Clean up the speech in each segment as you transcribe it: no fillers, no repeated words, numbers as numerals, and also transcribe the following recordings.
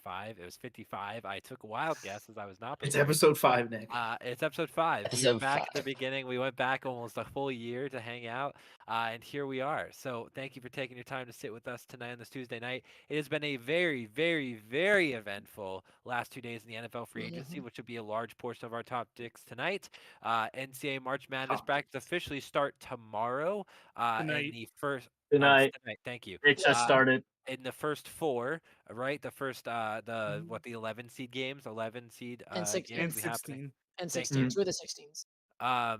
5. It was 55. I took a wild guess as I was not It's prepared. episode 5, Nick. It's episode 5. We were Episode back at the 5. beginning. We went back almost a full year to hang out, and here we are. So thank you for taking your time to sit with us tonight on this Tuesday night. It has been a very, very, very eventful last 2 days in the NFL free agency, which will be a large portion of our top picks tonight. NCAA March Madness Top brackets officially start tomorrow. In Tonight. the first, it's Tonight. tonight. Thank you. It just started. In the first 4, right? The first, the 11 seed games, 11 seed And six- games And will be happening. 16. And Thank 16, two of the 16s.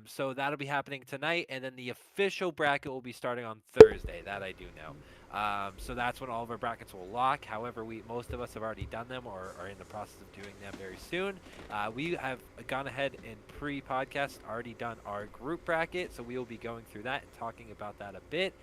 So that'll be happening tonight, and then the official bracket will be starting on Thursday. That I do know. So that's when all of our brackets will lock. However, most of us have already done them or are in the process of doing them very soon. We have gone ahead and pre-podcast already done our group bracket, so we will be going through that and talking about that a bit.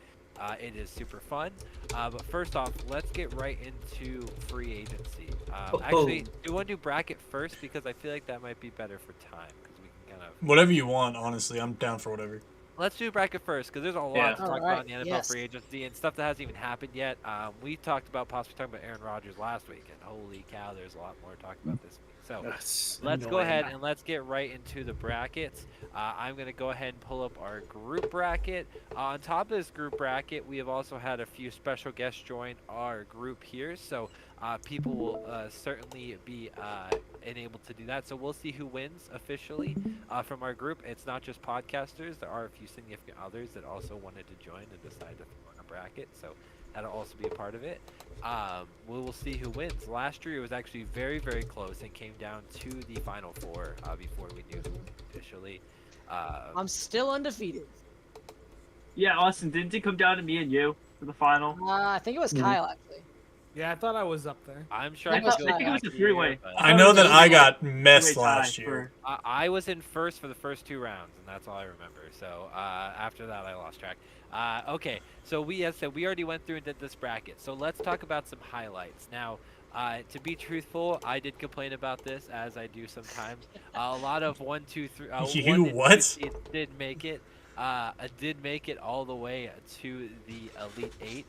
It is super fun. But first off, let's get right into free agency. Actually, do you want to do bracket first? Because I feel like that might be better for time. Because we can kind of... Whatever you want, honestly. I'm down for whatever. Let's do bracket first, because there's a lot Yeah. to talk Alright, about in the NFL yes. free agency and stuff that hasn't even happened yet. We talked about possibly talking about Aaron Rodgers last week, and holy cow, there's a lot more to talk about this week. So That's let's go annoying. ahead and let's get right into the brackets. I'm going to go ahead and pull up our group bracket. On top of this group bracket, we have also had a few special guests join our group here. So people will certainly be enabled to do that. So we'll see who wins officially from our group. It's not just podcasters. There are a few significant others that also wanted to join and decided to throw in a bracket. So that'll also be a part of it. We will see who wins. Last year it was actually very, very close and came down to the final 4 before we knew who officially. I'm still undefeated. Yeah, Austin, didn't it come down to me and you for the final? I think it was Kyle, actually. Yeah, I thought I was up there. I'm sure I I think can it go was back a a three-way. year, but I know that I got messed Three-way tie last year. I was in first for the first 2 rounds, and that's all I remember. So after that, I lost track. Okay, so as I said, we already went through and did this bracket. So let's talk about some highlights. Now, to be truthful, I did complain about this, as I do sometimes. A lot of 1, 2, 3. You what? It did make it. Did make it all the way to the Elite 8.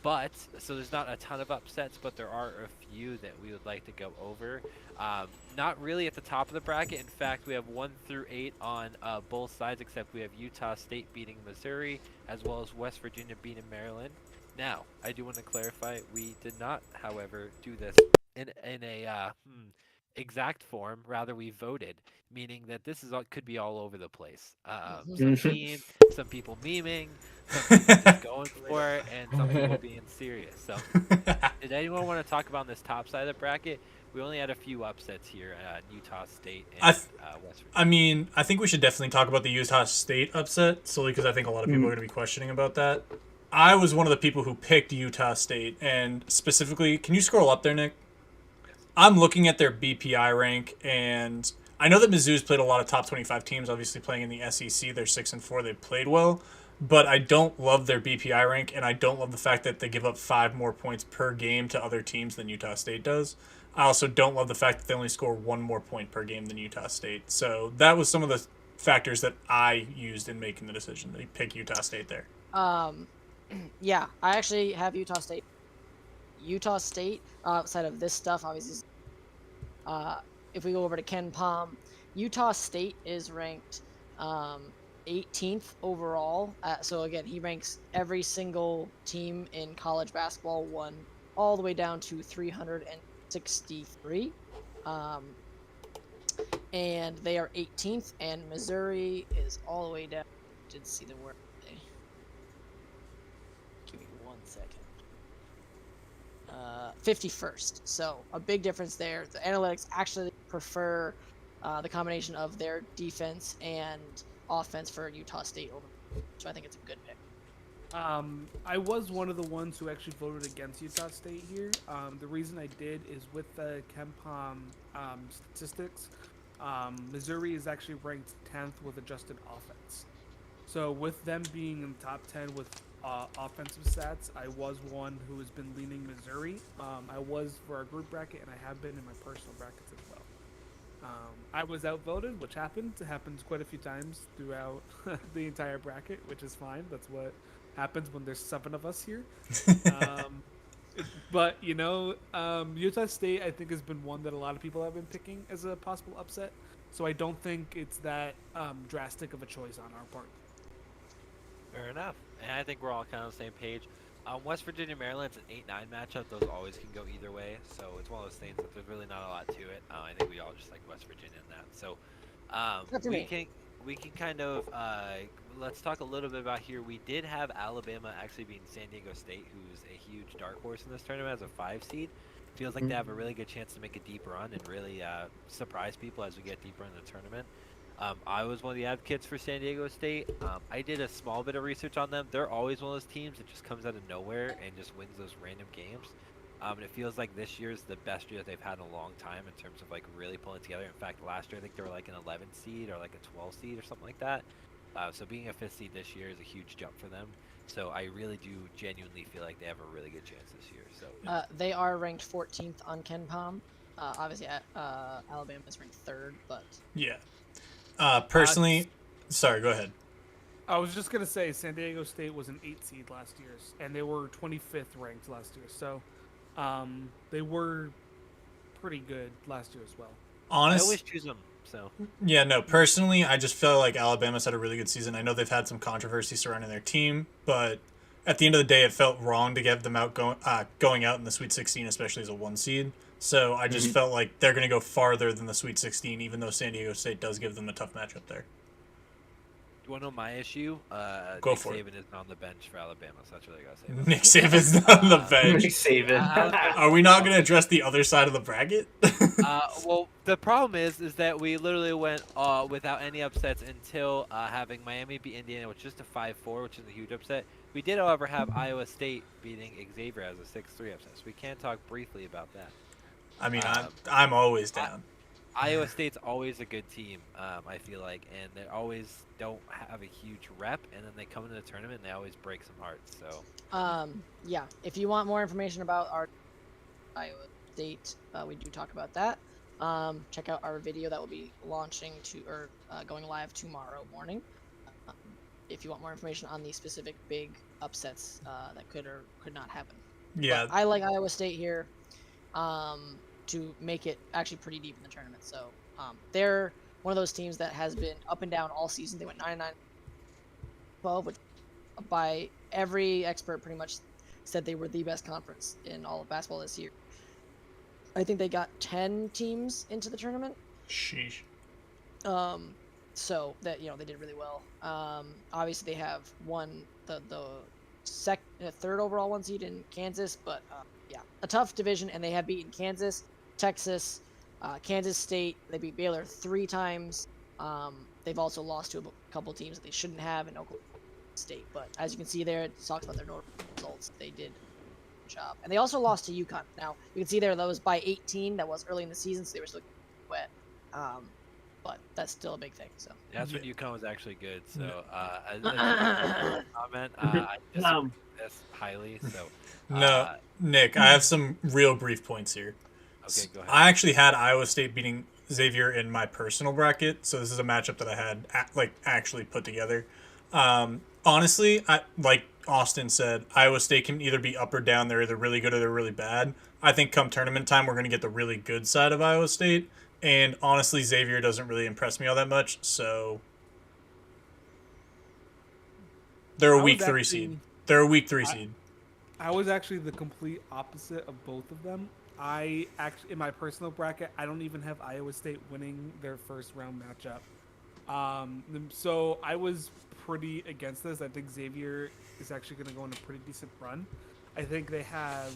But so there's not a ton of upsets, but there are a few that we would like to go over. Not really at the top of the bracket. In fact, we have 1 through 8 on both sides, except we have Utah State beating Missouri, as well as West Virginia beating Maryland. Now, I do want to clarify, we did not, however, do this in a exact form. Rather, we voted, meaning that this could be all over the place. Some memes, some people memeing, some people just going for it, and some people being serious. So, did anyone want to talk about this top side of the bracket? We only had a few upsets here at Utah State and West Virginia. I mean, I think we should definitely talk about the Utah State upset, solely because I think a lot of people are going to be questioning about that. I was one of the people who picked Utah State, and specifically, can you scroll up there, Nick? I'm looking at their BPI rank, and I know that Mizzou's played a lot of top 25 teams, obviously playing in the SEC. They're 6-4. They played well, but I don't love their BPI rank, and I don't love the fact that they give up 5 more points per game to other teams than Utah State does. I also don't love the fact that they only score 1 more point per game than Utah State. So that was some of the factors that I used in making the decision to pick Utah State there. Yeah, I actually have Utah State. Utah State, outside of this stuff, obviously, if we go over to Ken Palm, Utah State is ranked 18th overall. So again, he ranks every single team in college basketball 1 all the way down to 363. And they are 18th, and Missouri is all the way down. Didn't see the word. Give me 1 second. 51st. So a big difference there. The analytics actually prefer the combination of their defense and offense for Utah State over, so I think it's a good pick. I was one of the ones who actually voted against Utah State here. The reason I did is with the KenPom statistics, Missouri is actually ranked 10th with adjusted offense. So with them being in the top 10 with offensive stats, I was one who has been leaning Missouri. I was for our group bracket, and I have been in my personal brackets as well. I was outvoted, which happens. It happens quite a few times throughout the entire bracket, which is fine. That's what happens when there's 7 of us here. But Utah State I think has been one that a lot of people have been picking as a possible upset. So I don't think it's that drastic of a choice on our part. Fair enough. And I think we're all kind of on the same page. West Virginia, Maryland, it's an 8-9 matchup. Those always can go either way. So it's one of those things that there's really not a lot to it. I think we all just like West Virginia in that. So we can kind of let's talk a little bit about here. We did have Alabama actually beating San Diego State, who's a huge dark horse in this tournament as a 5 seed. Feels like they have a really good chance to make a deep run and really surprise people as we get deeper in the tournament. I was one of the advocates for San Diego State. I did a small bit of research on them. They're always one of those teams that just comes out of nowhere and just wins those random games. And it feels like this year's the best year that they've had in a long time in terms of like really pulling together. In fact, last year I think they were like an 11 seed or like a 12 seed or something like that. So being a 5th seed this year is a huge jump for them. So I really do genuinely feel like they have a really good chance this year. So they are ranked 14th on KenPom. Obviously, Alabama is ranked 3rd, but Yeah. Personally, sorry, go ahead. I was just gonna say San Diego State was an 8 seed last year, and they were 25th ranked last year. So they were pretty good last year as well. I always choose them. So Yeah, no, personally, I just feel like Alabama's had a really good season. I know they've had some controversy surrounding their team, but at the end of the day, it felt wrong to get them out going out in the Sweet 16, especially as a 1 seed. So I just felt like they're going to go farther than the Sweet 16, even though San Diego State does give them a tough matchup there. you want to know my issue? Go Nick for it. Saban isn't on the bench for Alabama, so that's what I gotta say. about Nick Saban's not on the bench. Nick Saban. Are we not going to address the other side of the bracket? Well, the problem is that we literally went without any upsets until having Miami beat Indiana, which is just a 5-4, which is a huge upset. We did, however, have Iowa State beating Xavier as a 6-3 upset. So we can talk briefly about that. I mean, I'm always down. Iowa State's always a good team, I feel like, and they always don't have a huge rep, and then they come into the tournament and they always break some hearts. So yeah, if you want more information about our Iowa State, we do talk about that. Check out our video that will be launching going live tomorrow morning. If you want more information on the specific big upsets that could or could not happen. Yeah. But I like Iowa State here to make it actually pretty deep in the tournament. So they're one of those teams that has been up and down all season. They went 9-9-12, which by every expert pretty much said they were the best conference in all of basketball this year. I think they got 10 teams into the tournament. Sheesh. So that they did really well. Obviously they have won the third overall 1 seed in Kansas, but yeah, a tough division, and they have beaten Kansas, Texas, Kansas State. They beat Baylor 3 times. They've also lost to a couple teams that they shouldn't have in Oklahoma State, but as you can see there, it talks about their notable results. They did a good job, and they also lost to UConn. Now you can see there that was by 18. That was early in the season, so they were still wet. But that's still a big thing. So that's when UConn was actually good. So as a comment, I disagree with this highly. So No, Nick, I have some real brief points here. okay, go ahead. I actually had Iowa State beating Xavier in my personal bracket, so this is a matchup that I had actually put together. Honestly, like Austin said, Iowa State can either be up or down. They're either really good or they're really bad. I think come tournament time, we're going to get the really good side of Iowa State. And honestly, Xavier doesn't really impress me all that much, so they're a week 3 seed. They're a week 3 seed. I was actually the complete opposite of both of them. I actually, in my personal bracket, I don't even have Iowa State winning their first round matchup. So I was pretty against this. I think Xavier is actually going to go on a pretty decent run. I think they have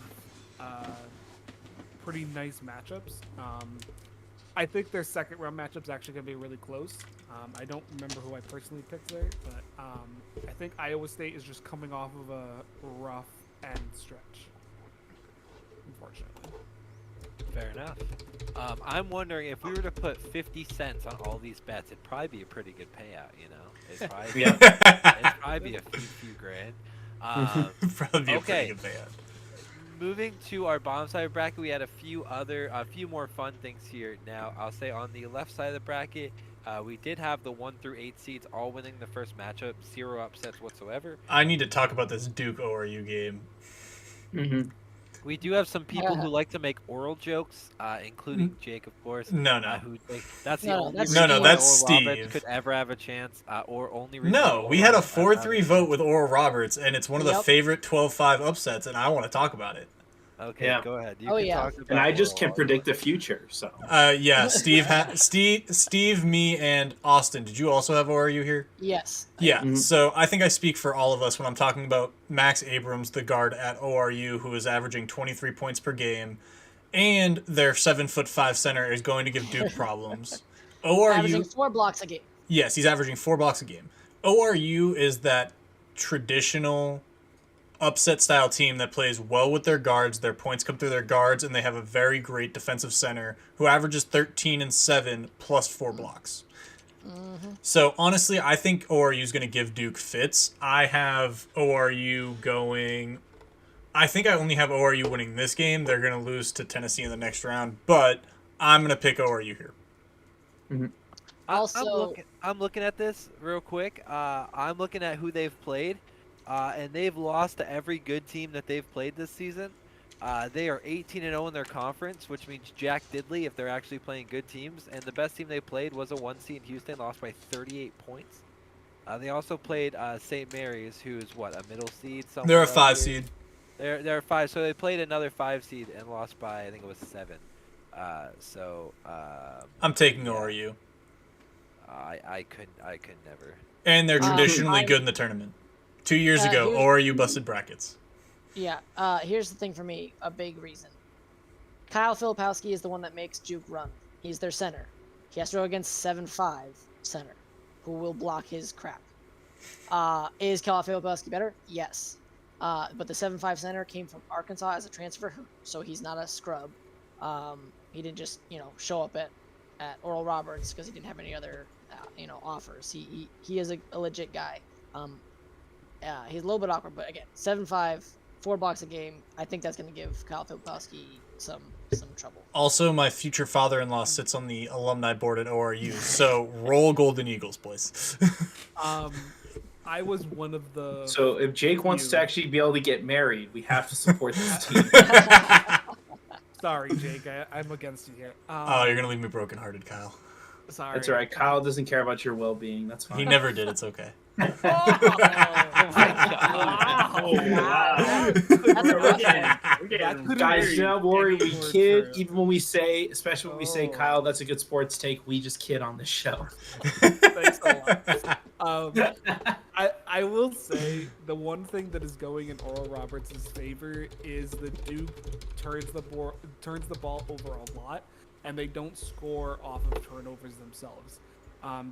pretty nice matchups. I think their second round matchup is actually going to be really close. I don't remember who I personally picked there, but I think Iowa State is just coming off of a rough end stretch, unfortunately. Fair enough. I'm wondering if we were to put 50 cents on all these bets, it'd probably be a pretty good payout. It'd probably, it'd probably be a few grand. Probably be a okay. pretty good payout. Moving to our bottom side of the bracket, we had a few more fun things here. Now, I'll say on the left side of the bracket, we did have the 1 through 8 seeds all winning the first matchup, 0 upsets whatsoever. I need to talk about this Duke ORU game. We do have some people who like to make oral jokes, including Jake, of course. No, no. Who that's the No, only that's reason Steve. why that's Oral Roberts Steve. could ever have a chance, or only reason No, why we had a Oral Roberts 4-3 has vote with Oral Roberts, and it's one of the Yep. favorite 12-5 upsets, and I want to talk about it. Okay, Yeah. go ahead. You Oh, can yeah. talk about And I just Oral can all you predict the want. future. So Yeah, Steve, me, and Austin. Did you also have ORU here? Yes. Yeah, Mhm. so I think I speak for all of us when I'm talking about Max Abrams, the guard at ORU, who is averaging 23 points per game, and their 7'5" center is going to give Duke problems. Averaging ORU, 4 blocks a game. yes, he's averaging 4 blocks a game. ORU is that traditional upset style team that plays well with their guards. Their points come through their guards, and they have a very great defensive center who averages 13 and 7 plus 4 blocks. So honestly, I think ORU is going to give Duke fits. I have ORU going. I think I only have ORU winning this game. They're going to lose to Tennessee in the next round, but I'm going to pick ORU here. Also- I'm looking at this real quick. I'm looking at who they've played, and they've lost to every good team that they've played this season. They are 18-0 in their conference, which means Jack Diddley if they're actually playing good teams. And the best team they played was a 1 seed Houston, lost by 38 points. They also played St. Mary's, who's what, a middle seed? They're somewhere a up 5 here? seed. They're 5, so they played another 5 seed and lost by I think it was 7. I'm taking ORU. I could never. And they're traditionally I'm- good in the tournament. 2 years ago, here's- ORU busted brackets. Yeah. Here's the thing for me. A big reason. Kyle Filipowski is the one that makes Duke run. He's their center. He has to go against 7'5" center, who will block his crap. Is Kyle Filipowski better? Yes. But the 7'5" center came from Arkansas as a transfer, so he's not a scrub. He didn't just show up at Oral Roberts because he didn't have any other offers. He is a legit guy. He's a little bit awkward, but again, 7'5", 4 blocks a game. I think that's going to give Kyle Filipowski some trouble. Also, my future father-in-law sits on the alumni board at ORU, so roll Golden Eagles, boys. I was one of the. So if Jake wants to actually be able to get married, we have to support this team. Sorry, Jake. I'm against you here. Oh, you're gonna leave me brokenhearted, Kyle. Sorry. That's all right. Kyle doesn't care about your well-being. That's fine. He never did. It's okay. Oh my god. Oh, wow. That's a We're rough getting- one. we're getting- could've Guys, been don't worry. We any more kid. true. Even when we say, especially when we say, Oh. Kyle, that's a good sports take. We just kid on this show. Thanks a lot. I will say the one thing that is going in Oral Roberts' favor is the Duke turns the ball over a lot, and they don't score off of turnovers themselves.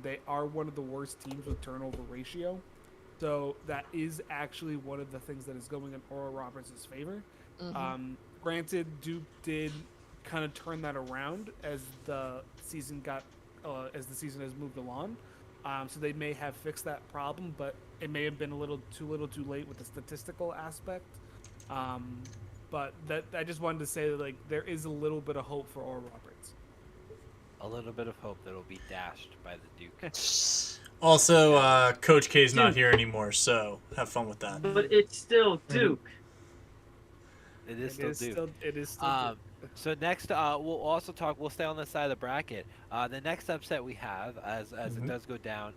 They are one of the worst teams with turnover ratio, so that is actually one of the things that is going in Oral Roberts' favor. Granted, Duke did kind of turn that around as the season has moved along. So they may have fixed that problem, but it may have been a little too late with the statistical aspect. But that I just wanted to say that there is a little bit of hope for Oral Roberts. A little bit of hope that'll be dashed by the Duke. Also, Coach K's not here anymore, so have fun with that. But it's still Duke. It is still Duke. It is still Um, So next, we'll also talk. We'll stay on this side of the bracket. The next upset we have, as it does go down,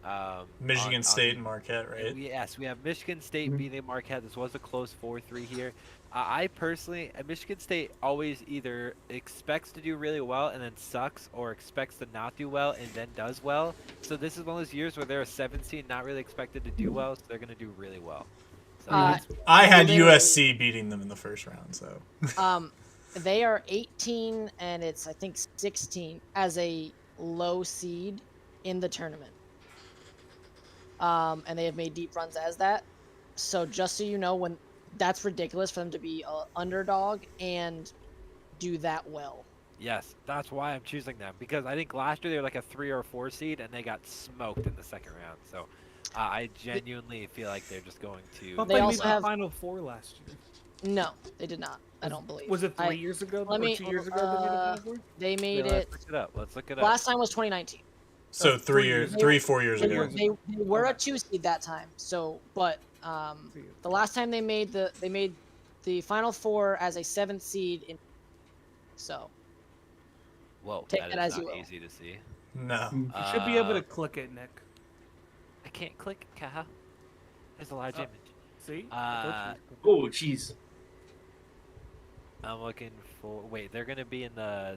Michigan State and Marquette, right? Yes, we have Michigan State beating Marquette. This was a close 4-3 here. I personally, Michigan State always either expects to do really well and then sucks, or expects to not do well and then does well. So this is one of those years where they're a 7 seed, not really expected to do well, so they're going to do really well. So I had Literally. USC beating them in the first round, so. They are 18 and it's I think 16 as a low seed in the tournament. And they have made deep runs as that. So just so you know, when that's ridiculous for them to be an underdog and do that well. yes, that's why I'm choosing them, because I think last year they were like a 3 or 4 seed and they got smoked in the second round. So I genuinely feel like they're just going to. But They they also made the have- Final Four last year. No, they did not. I don't believe. Was it 3 I- years ago? let or me- 2 years ago? They made the Final Four? They made Yeah, it. let's look it up. Let's look it up. Last time was 2019. So 3 years. 4 years They, ago. they were a 2 seed that time. So, but the last time they made the Final Four as a 7th seed in. So Whoa, Take that that is as you not will. easy to see. No. You should be able Uh, to click it, Nick. I can't click. Kaha. There's a large Oh. image. See? I told Uh, you. Oh, jeez. I'm looking for. Wait, they're gonna be in the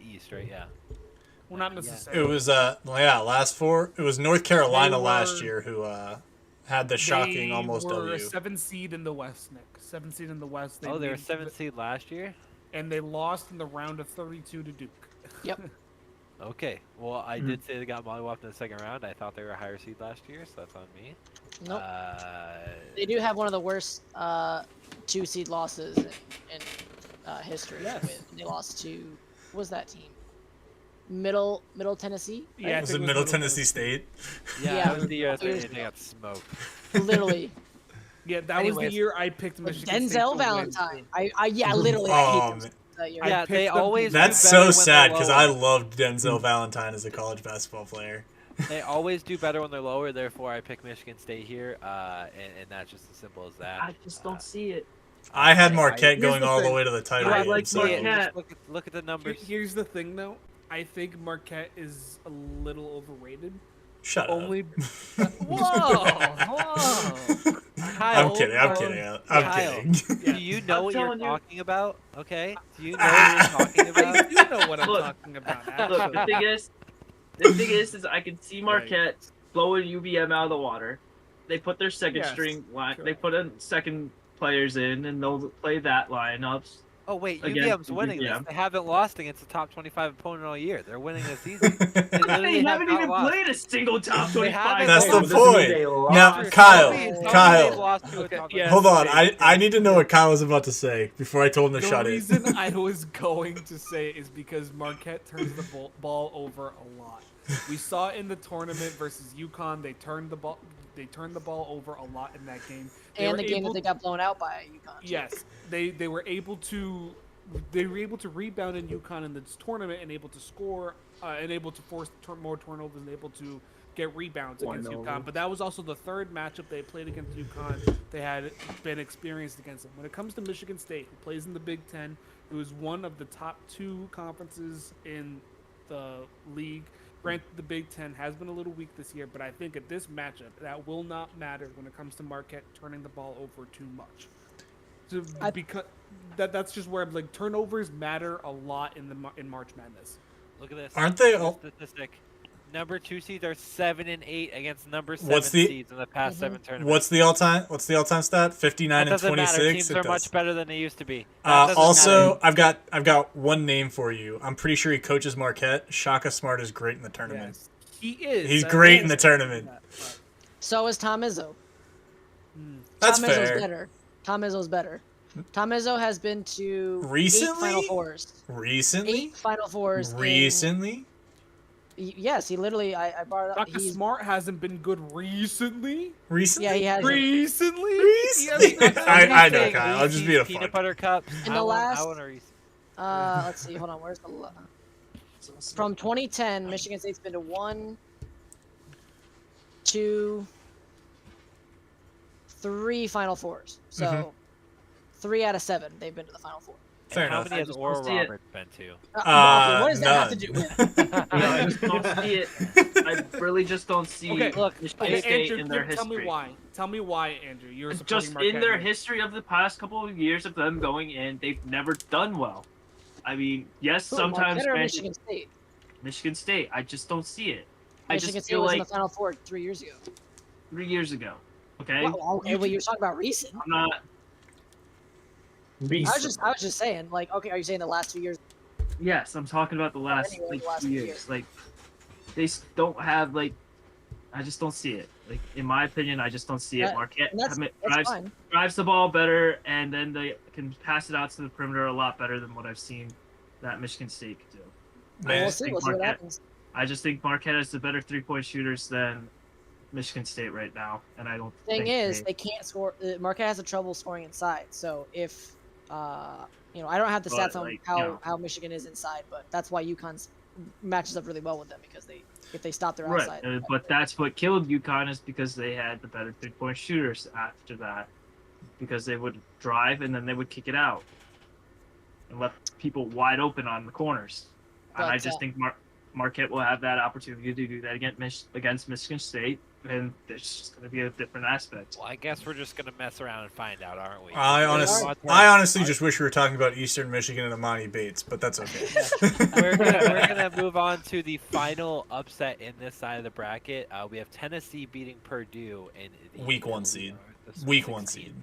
East, right? Yeah. Well, not yeah. It necessarily. was last 4. It was North Carolina last were- year who had the shocking almost They were W. a 7th seed in the West, Nick. 7th seed in the West. Oh, they were made- 7th seed last year. and they lost in the round of 32 to Duke. Yep. Okay. Well, I did say they got mollywopped in the second round. I thought they were a higher seed last year, so that's on me. Nope. Uh, They do have one of the worst 2 seed losses in history. Yes. They lost to what was that team? Middle Tennessee. Yeah, I Was think it Middle Middle Tennessee State? yeah, Yeah, that was the year it was- they got smoked. Literally. Yeah, that was the Anyways. year I picked Michigan State to Denzel win. Valentine. I yeah, literally. I hate Oh, them man. that year. I Yeah, picked they them to always. win. That's do better so when sad they're because I lower. loved Denzel Valentine as a college basketball player. They always do better when they're lower. Therefore, I pick Michigan State here, and that's just as simple as that. I just don't see it. I had I- Marquette here's going the all the thing. way to the title I game. like so Marquette. Look at the numbers. Here's the thing, though. I think Marquette is a little overrated. Shut up. Only Whoa! I'm Kyle, kidding. I'm kidding. I'm Kyle. kidding. Yeah. Do you know I'm what you're telling you. talking about? Okay. Do you know what you're talking I about? do know what I'm Look. talking about. Look, Actually. the thing is I can see Marquette blowing UVM out of the water. They put their second Yes, string line. sure. They put in second players in, and they'll play that lineups. Oh wait, Again, UVM's winning this. UVM. They haven't lost against a top 25 opponent all year. They're winning this season. They They literally have haven't not even lost. played a single top They 25. haven't. That's the Oh, doesn't mean point. they lost. Now, Tell me- Kyle, tell me Kyle. they've lost to a Okay, top yeah. 25. Hold on. Wait, I need to know what Kyle was about to say before I told him to The shut it. reason I was going to say is because Marquette turns the ball over a lot. We saw in the tournament versus UConn, they turned the ball over a lot in that game. They and were the game able- that they got blown out by UConn. too. Yes, they were able to rebound in UConn in this tournament and able to score and able to force more turnovers and able to get rebounds against 1-0. UConn. But that was also the third matchup they played against UConn. They had been experienced against them. When it comes to Michigan State, who plays in the Big Ten, it was one of the top 2 conferences in the league. Granted, the Big Ten has been a little weak this year, but I think at this matchup, that will not matter when it comes to Marquette turning the ball over too much. So, because that's just where like turnovers matter a lot in March Madness. Look at this. Aren't they This all- statistic? Number 2 seeds are 7 and 8 against number 7 What's the- seeds in the past 7 tournaments. What's the all-time stat? 59 That and doesn't matter. 26. Teams It are does. much better than they used to be. That doesn't Also, matter. I've got one name for you. I'm pretty sure he coaches Marquette. Shaka Smart is great in the tournament. Yes, he is. He's I great in the understand tournament. that, but, So is Tom Izzo. That's Tom Izzo's fair. better. Tom Izzo's better. Tom Izzo has been to 8 Recently? Final Fours. Recently? 8 Final Fours. Recently? Yes, he literally. I brought it up. Dr. He's, Smart hasn't been good recently. Recently? yeah, he has. Recently? Recently? I know, Saying Kyle. I'm just Reese's being a peanut fuck. butter cups. In I the want- I last- want a Reese's. Let's see. Hold on. Where's the? From 2010, Michigan State's been to 1, 2, 3 Final Fours. So Mhm. 3 out of 7 they've been to the Final Four. Fair How enough. many I has just Oral don't see it. Roberts been to? Okay, what does that have to do none. with? I just don't see it. I really just don't see Okay, look, Michigan Okay, State Andrew, in their tell history. me why. Tell me why, Andrew. You're supporting Just Marquette in their here. history of the past couple of years of them going in, they've never done well. I mean, yes, Who, sometimes Marquette or granted, Michigan State. Michigan State. I just don't see it. I Michigan just State feel was like in the Final Four 3 years ago. 3 years ago. Okay, Well, okay, well, you're talking about recent. I'm not. I was just saying, like, okay, are you saying the last 2 years? Yes, I'm talking about the last Anyway, like the last 2 few years. years. Like, they don't have like. I just don't see it. Like in my opinion, I just don't see it. That- Marquette And that's drives fine. drives the ball better, and then they can pass it out to the perimeter a lot better than what I've seen that Michigan State could do. Well, I we'll just see. think We'll see what Marquette- happens. I just think Marquette has the better 3-point shooters than Michigan State right now, and I don't. Thing think is, they can't score. Marquette has a trouble scoring inside. So if, I don't have the But, stats on like, how, you know. how Michigan is inside, but that's why UConn's matches up really well with them because if they stop their right, outside. but that's what killed UConn is because they had the better 3-point shooters after that. because they would drive and then they would kick it out and left people wide open on the corners. And I But, just think Marquette will have that opportunity to do that against Michigan State, and there's just going to be a different aspect. Well, I guess we're just gonna mess around and find out, aren't we? I We're honestly just wish we were talking about Eastern Michigan and Amani Bates, but that's okay. we're gonna move on to the final upset in this side of the bracket. We have Tennessee beating Purdue in the Week 1 seed. the Sweet Week 1 16. seed.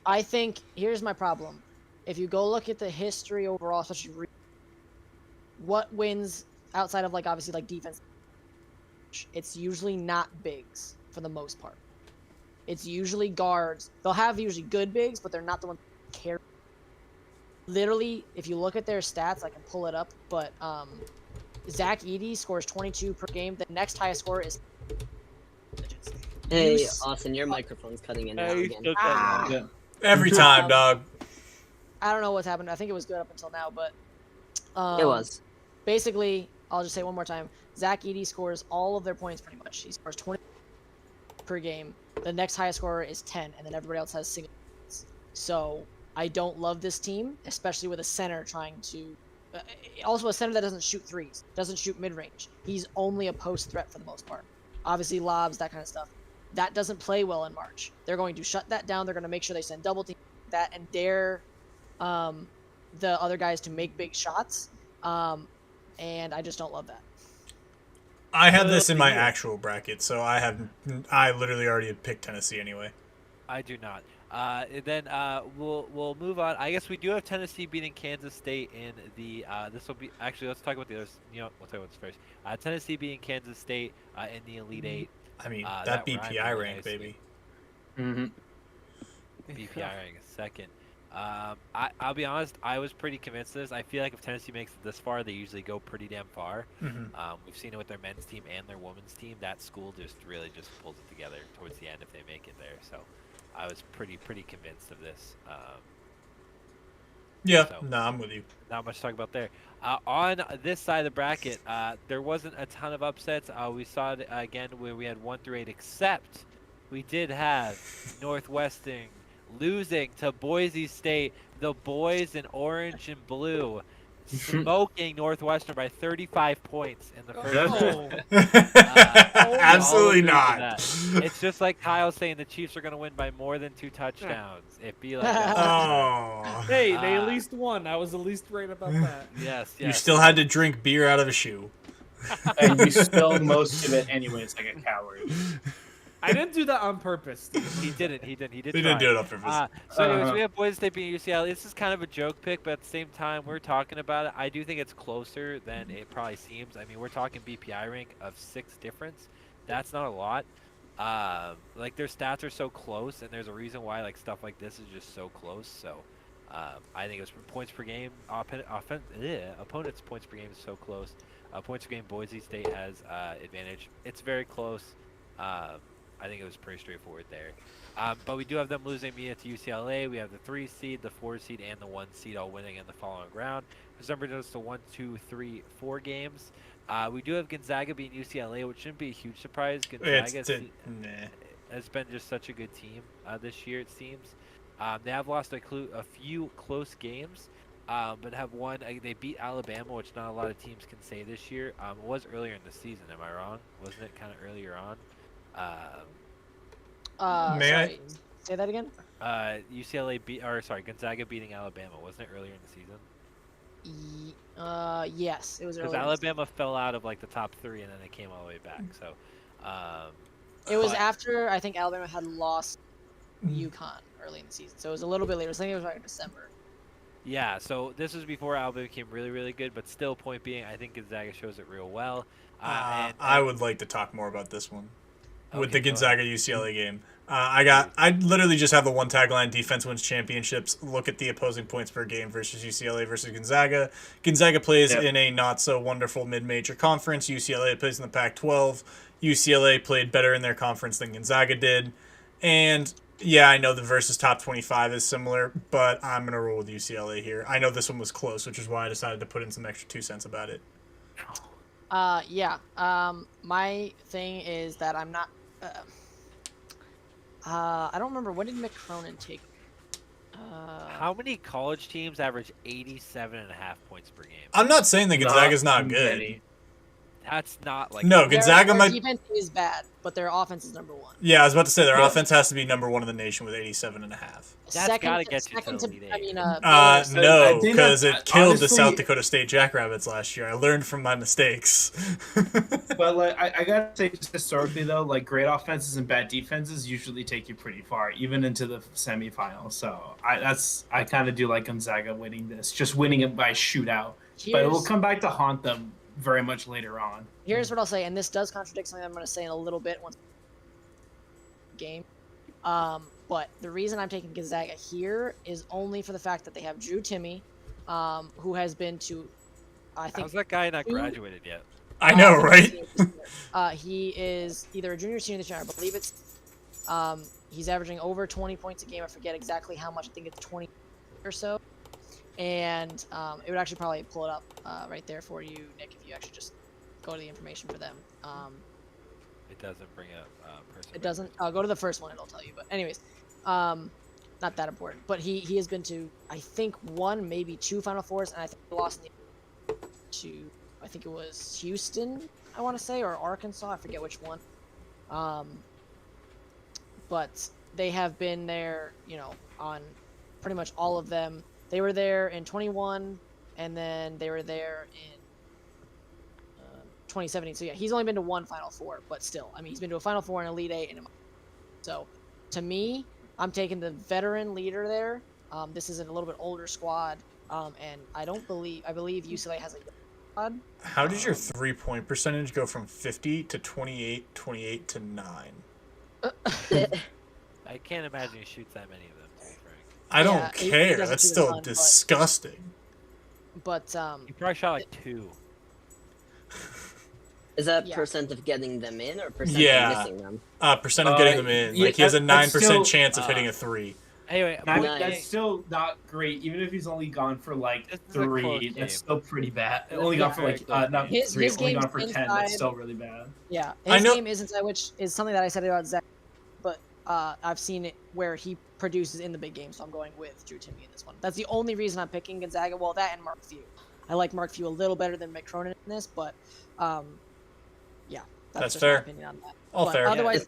I think here's my problem. If you go look at the history overall, especially what wins outside of like obviously like defense, it's usually not bigs for the most part. It's usually guards. They'll have usually good bigs, but they're not the ones that carry. Literally, if you look at their stats, I can pull it up, but Zach Edey scores 22 per game. The next highest scorer is. Hey, You s- Austin, your microphone's cutting in and out Hey, again. still Ah. Yeah. Every time, dog. I don't know what's happened. I think it was good up until now, but It was. basically, I'll just say it one more time. Zach Edey scores all of their points pretty much. He scores 20 per game. The next highest scorer is 10, and then everybody else has single points. So I don't love this team, especially with a center trying to. Also, a center that doesn't shoot threes, doesn't shoot mid range. He's only a post threat for the most part. Obviously, lobs, that kind of stuff. That doesn't play well in March. They're going to shut that down. They're going to make sure they send double team that and dare the other guys to make big shots. And I just don't love that. I had this in my actual bracket, so I literally already had picked Tennessee anyway. I do not. And then we'll move on. I guess we do have Tennessee beating Kansas State in the. This will be actually. Let's talk about the others. You know, we'll talk about this first. Tennessee beating Kansas State in the Elite Eight. I mean, that that rhymed BPI really rank, nicely. baby. Mm-hmm. BPI rank is second. I'll be honest. I was pretty convinced of this. I feel like if Tennessee makes it this far, they usually go pretty damn far. Mhm. We've seen it with their men's team and their women's team. That school just really just pulls it together towards the end if they make it there. So I was pretty convinced of this. Yeah, So- no, I'm with you. Not much to talk about there. On this side of the bracket, there wasn't a ton of upsets. We saw it again where we had 1 through 8, except we did have Northwestern losing to Boise State. The boys in orange and blue smoking Northwestern by 35 points in the first round. Absolutely All agree not. to that. It's just like Kyle saying the Chiefs are going to win by more than 2 touchdowns. It be like that. Oh. Hey, they at Ah. least won. I was at least right about that. Yes, yes. You still had to drink beer out of a shoe. And you spilled most of it anyways, like a coward. I didn't do that on purpose. He didn't. He did. They didn't do it on purpose. So anyways, Uh-huh. we have Boise State beating UCLA. This is kind of a joke pick, but at the same time, we're talking about it. I do think it's closer than it probably seems. I mean, we're talking BPI rank of 6 difference. That's not a lot. Like their stats are so close, and there's a reason why like stuff like this is just so close. So I think it was points per game. Opponents' points per game is so close. Points per game, Boise State has advantage. It's very close. I think it was pretty straightforward there. But we do have them losing to UCLA. We have the 3 seed, the 4 seed, and the 1 seed all winning in the following round. This number goes to 1, 2, 3, 4 games. We do have Gonzaga beating UCLA, which shouldn't be a huge surprise. Gonzaga has been just such a good team this year, it seems. They have lost a few close games, but have won. They beat Alabama, which not a lot of teams can say this year. It was earlier in the season, am I wrong? Wasn't it kind of earlier on? May I- Sorry, say that again? Gonzaga beating Alabama. Wasn't it earlier in the season? Yes, it was Because early. Alabama fell out of like the top 3 and then they came all the way back. So, It was but- after I think Alabama had lost UConn early in the season, so it was a little bit later. I think it was like in December. Yeah, so this was before Alabama became really good, but still, point being, I think Gonzaga shows it real well. I would like to talk more about this one with Okay, the go Gonzaga UCLA game. I literally just have the one tagline: defense wins championships. Look at the opposing points per game versus UCLA versus Gonzaga. Gonzaga plays Yep. in a not so wonderful mid-major conference. UCLA plays in the Pac-12. UCLA played better in their conference than Gonzaga did, and yeah, I know the versus top 25 is similar, but I'm gonna roll with UCLA here. I know this one was close, which is why I decided to put in some extra 2 cents about it. Yeah. My thing is that I'm not. I don't remember, when did Mick Cronin take How many college teams average 87.5 points per game? I'm not saying that Gonzaga's not good. many. That's not like No, Their Gonzaga might. defense is bad, but their offense is number one. Yeah, I was about to say their Yeah. offense has to be number one in the nation with 87.5. That's gotta get you to the Elite I Eight. mean, I No, think because that- it killed the honestly- South Dakota State Jackrabbits last year. I learned from my mistakes. But like I gotta say, just historically though, like great offenses and bad defenses usually take you pretty far, even into the semifinals. So I kind of do like Gonzaga winning this, just winning it by shootout. But it will here's, come back to haunt them very much later on. here's what I'll say, and this does contradict something I'm going to say in a little bit once game. But the reason I'm taking Gonzaga here is only for the fact that they have Drew Timme, who has been to, I think, How's that guy not two- graduated yet? I know, for right? this year. He is either a junior or senior this year. I believe it's. He's averaging over 20 points a game. I forget exactly how much. I think it's 20 or so. And it would actually probably pull it up right there for you, Nick, if you actually just go to the information for them. It doesn't bring up person. It doesn't. Go to the first one. It'll tell you. But anyways, not that important. But he has been to, I think, one, maybe two Final Fours, and I think he lost in the to, I think it was Houston, I want to say, or Arkansas. I forget which one. But they have been there, you know, on pretty much all of them. They were there in 21, and then they were there in 2017. So yeah, he's only been to one Final Four, but still, I mean, he's been to a Final Four, an Elite Eight, and a... So to me, I'm taking the veteran leader there. This is a little bit older squad, and I believe UCLA has a squad. How did your 3-point percentage go from 50 to 28, 28 to 9? I can't imagine he shoots that many of them, to be frank. I don't Yeah, he care. doesn't That's shoot a still ton, but- disgusting. But He probably shot like 2. Is that Yeah. percent of getting them in or percent Yeah. of missing them? Percent of getting them in. yeah, Like he has a that's 9% still- chance of hitting a 3. Anyway, That- Nice. That's still not great, even if he's only gone for like This is a close 3. game. That's still pretty bad. This Only is gone a for very like close not game. 3, His only gone game's for 10. inside- That's still really bad. yeah, I his know- game is inside, which is something that I said about Zach. But I've seen it where he produces in the big game, so I'm going with Drew Timme in this one. That's the only reason I'm picking Gonzaga. Well, that and Mark Few. I like Mark Few a little better than Mick Cronin in this, but yeah, That's just fair. my opinion on that. All But fair. Otherwise,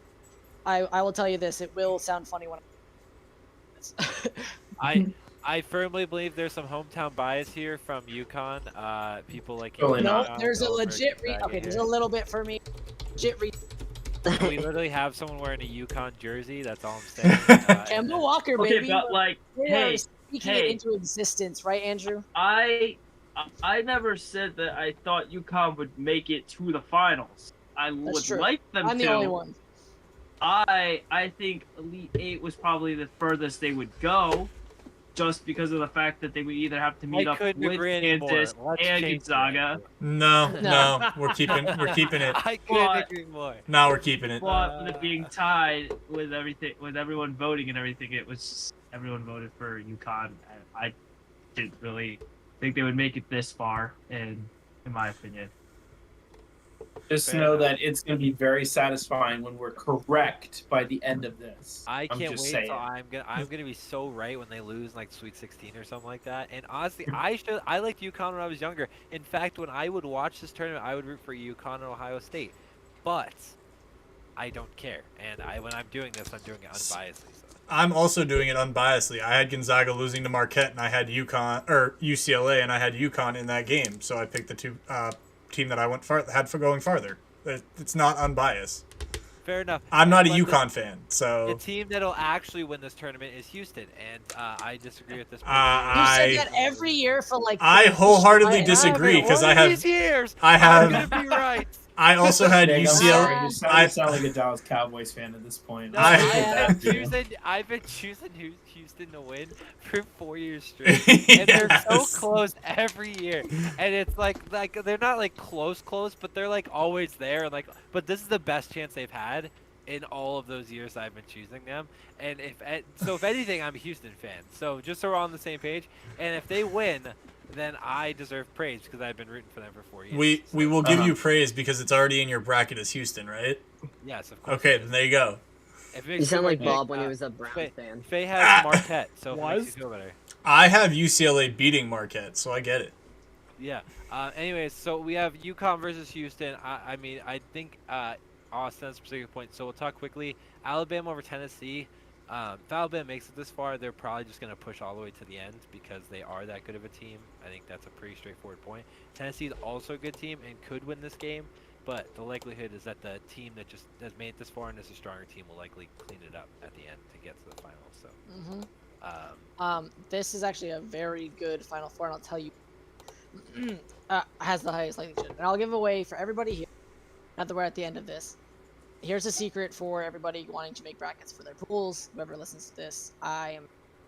I will tell you this: it will sound funny when. I firmly believe there's some hometown bias here from UConn. People like Totally No, not. there's a over legit Gonzaga okay. There's here. a little bit for me. Legit We literally have someone wearing a UConn jersey. That's all I'm saying. And Kemba Walker, Okay, baby. but like, We hey, are speaking hey. it into existence, right, Andrew? I never said that I thought UConn would make it to the finals. I would true. like them I'm to. the only one. I think Elite Eight was probably the furthest they would go, just because of the fact that they would either have to meet I up couldn't with agree anymore. Kansas Let's and change the Gonzaga. answer. No, No. no, we're keeping it. I couldn't But- agree more. No, we're keeping it. But with it being tied with everything, with everyone voting and everything, it was everyone voted for UConn. And I didn't really think they would make it this far, in my opinion. Just Fair know enough. that it's going to be very satisfying when we're correct by the end of this. I I'm can't just wait saying. till I'm gonna be so right when they lose like Sweet 16 or something like that. And honestly, I liked UConn when I was younger. In fact, when I would watch this tournament, I would root for UConn and Ohio State. But I don't care. And when I'm doing this, I'm doing it unbiasedly. So. I'm also doing it unbiasedly. I had Gonzaga losing to Marquette, and I had UCLA, and I had UConn in that game. So I picked the two team that I had for going farther. It's not unbiased. Fair enough. I'm not a But the- UConn fan, The so team that'll actually win this tournament is Houston, and I disagree with this. You I- said that every year for like. I wholeheartedly I- disagree because I One of have these years, I I'm have gonna be right. I also had Dang, I'm UCLA. sorry. You I- sound like a Dallas Cowboys fan at this point. No, I- I've been choosing Houston to win for 4 years straight, and they're so Yes. close every year. And it's like they're not like close, but they're like always there. And but this is the best chance they've had in all of those years I've been choosing them. And if anything, I'm a Houston fan. So just so we're on the same page, and if they win, then I deserve praise because I've been rooting for them for 4 years. We will give Uh-huh. you praise because it's already in your bracket as Houston, right? Yes, of course. Okay, then there you go. If it You makes sound feel like better, Bob when he uh, was a Browns Faye, fan. Faye has Marquette, so if it makes Was? you feel better. I have UCLA beating Marquette, so I get it. Yeah. Anyways, so we have UConn versus Houston. I mean, I think Austin has a specific point. So we'll talk quickly. Alabama over Tennessee. If Alabama makes it this far, they're probably just going to push all the way to the end because they are that good of a team. I think that's a pretty straightforward point. Tennessee is also a good team and could win this game, but the likelihood is that the team that just has made it this far and is a stronger team will likely clean it up at the end to get to the finals. So, This is actually a very good Final Four, and I'll tell you, has the highest likelihood. And I'll give away for everybody here. Not that we're at the end of this. Here's a secret for everybody wanting to make brackets for their pools. Whoever listens to this, I